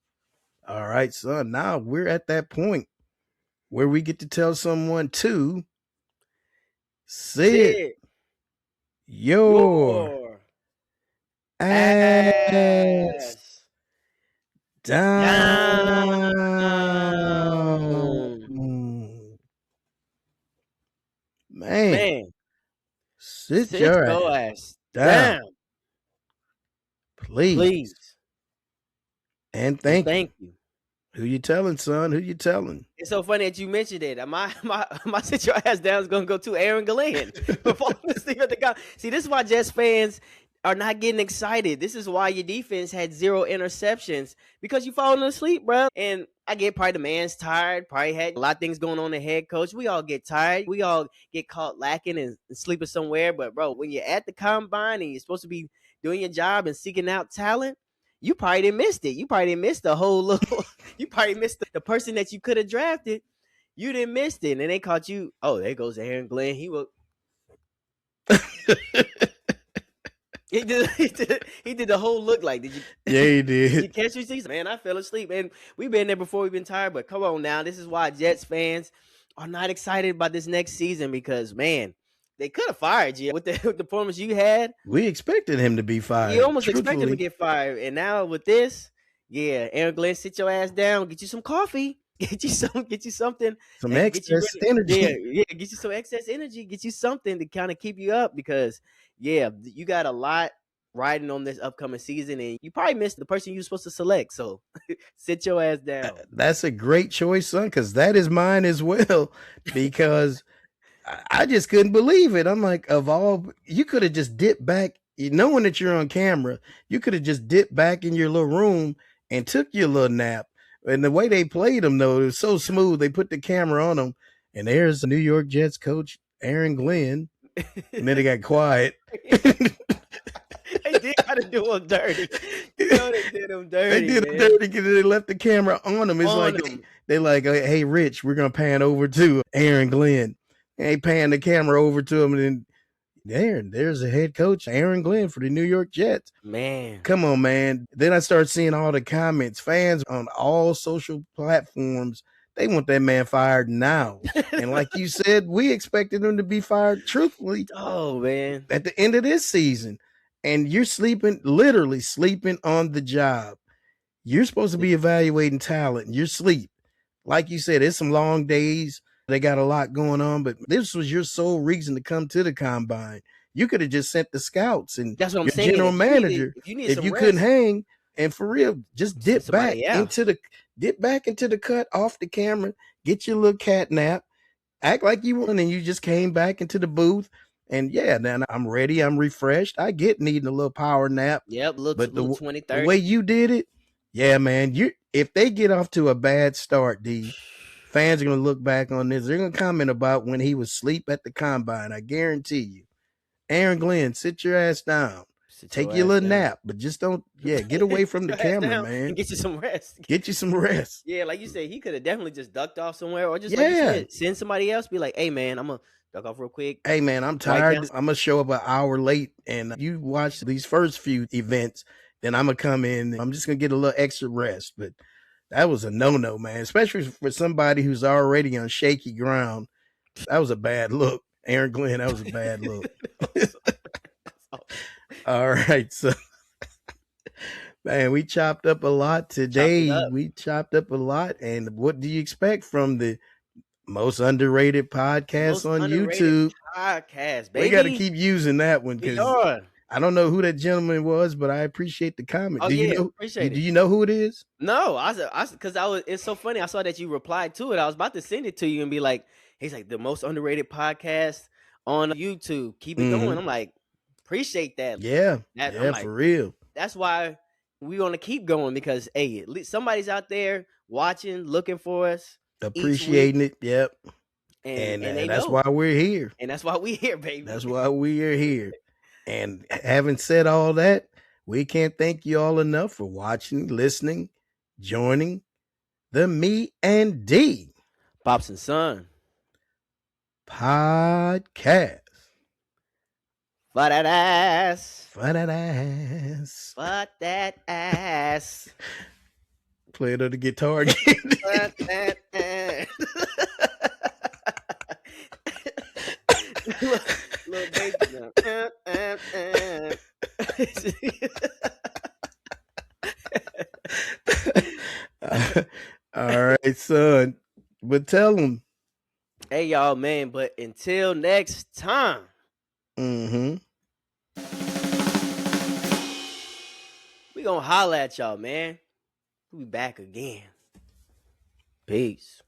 All right, son. Now we're at that point where we get to tell someone to sit your ass down. Man. Sit your ass down. Please. And thank you. Who you telling, son? Who you telling? It's so funny that you mentioned it. My sit your ass down is gonna go to Aaron Glenn. See, this is why Jets fans are not getting excited. This is why your defense had 0 interceptions, because you falling asleep, bro. And I get probably the man's tired, probably had a lot of things going on the head coach. We all get tired. We all get caught lacking and sleeping somewhere. But bro, when you're at the combine and you're supposed to be doing your job and seeking out talent, you probably didn't miss it. You probably didn't miss the whole little, you probably missed the person that you could have drafted. You didn't miss it. And they caught you. Oh, there goes Aaron Glenn. He will. He did the whole look like. Did you? Yeah, he did. Did you catch me? Man, I fell asleep. And we've been there before. We've been tired. But come on now. This is why Jets fans are not excited about this next season, because, man, they could have fired you with the performance you had. We expected him to be fired. You almost expected him to get fired. And now with this, yeah, Aaron Glenn, sit your ass down. Get you some coffee. Get you something. Some excess energy. Yeah, get you some excess energy. Get you something to kind of keep you up, because, yeah, you got a lot riding on this upcoming season, and you probably missed the person you were supposed to select. So sit your ass down. That's a great choice, son, because that is mine as well, because I just couldn't believe it. I'm like, you could have just dipped back, knowing that you're on camera. You could have just dipped back in your little room and took your little nap. And the way they played him, though, it was so smooth. They put the camera on him, and there's the New York Jets coach, Aaron Glenn. And then they got quiet. They did kind of do him dirty. You know they did him They dirty, did him man. dirty because they left the camera on him. It's On like him. they like, hey, Rich, we're gonna pan over to Aaron Glenn. They pan the camera over to him, and then there's the head coach, Aaron Glenn for the New York Jets. Man. Come on, man. Then I start seeing all the comments, fans on all social platforms. They want that man fired now. And like you said, we expected him to be fired truthfully. Oh, man. At the end of this season. And you're literally sleeping on the job. You're supposed to be evaluating talent. You're asleep. Like you said, it's some long days. They got a lot going on, but this was your sole reason to come to the combine. You could have just sent the scouts and that's what I'm your saying. general manager. If you couldn't hang, and for real, just dip back into the cut off the camera, get your little cat nap, act like you won, and you just came back into the booth. And yeah, then I'm ready. I'm refreshed. I get needing a little power nap. Yep, but little 20, 30. The way you did it, yeah, man. If they get off to a bad start, D, fans are gonna look back on this. They're gonna comment about when he was asleep at the combine. I guarantee you. Aaron Glenn, sit your ass down. Take your little nap, but just don't. Yeah, get away from the camera, man. And get you some rest. Get you some rest. Yeah, like you said, he could have definitely just ducked off somewhere, or just like you said, send somebody else. Be like, hey, man, I'm gonna duck off real quick. Hey, man, I'm tired. I'm gonna show up an hour late, and you watch these first few events. Then I'm gonna come in. I'm just gonna get a little extra rest. But that was a no-no, man, especially for somebody who's already on shaky ground. That was a bad look, Aaron Glenn. That was a bad look. All right, so man, we chopped up a lot today. We chopped up a lot, and what do you expect from the most underrated podcast on YouTube? Podcast, baby. We got to keep using that one because I don't know who that gentleman was, but I appreciate the comment. Oh, appreciate it. Do you know who it is? No, it's so funny. I saw that you replied to it. I was about to send it to you and be like, he's like the most underrated podcast on YouTube. Keep it going. I'm like, appreciate that. Yeah, like, for real. That's why we're gonna keep going because hey, at least somebody's out there watching, looking for us, appreciating it. Yep. And that's why we're here. And that's why we're here, baby. That's why we are here. And having said all that, we can't thank you all enough for watching, listening, joining the Me and D Pops and Son podcast. For that ass. For that ass. For that ass. Play it on the guitar again. For that ass. Little baby. All right, son. But tell them. Hey, y'all, man. But until next time. We gonna holla at y'all, man. We'll be back again. Peace.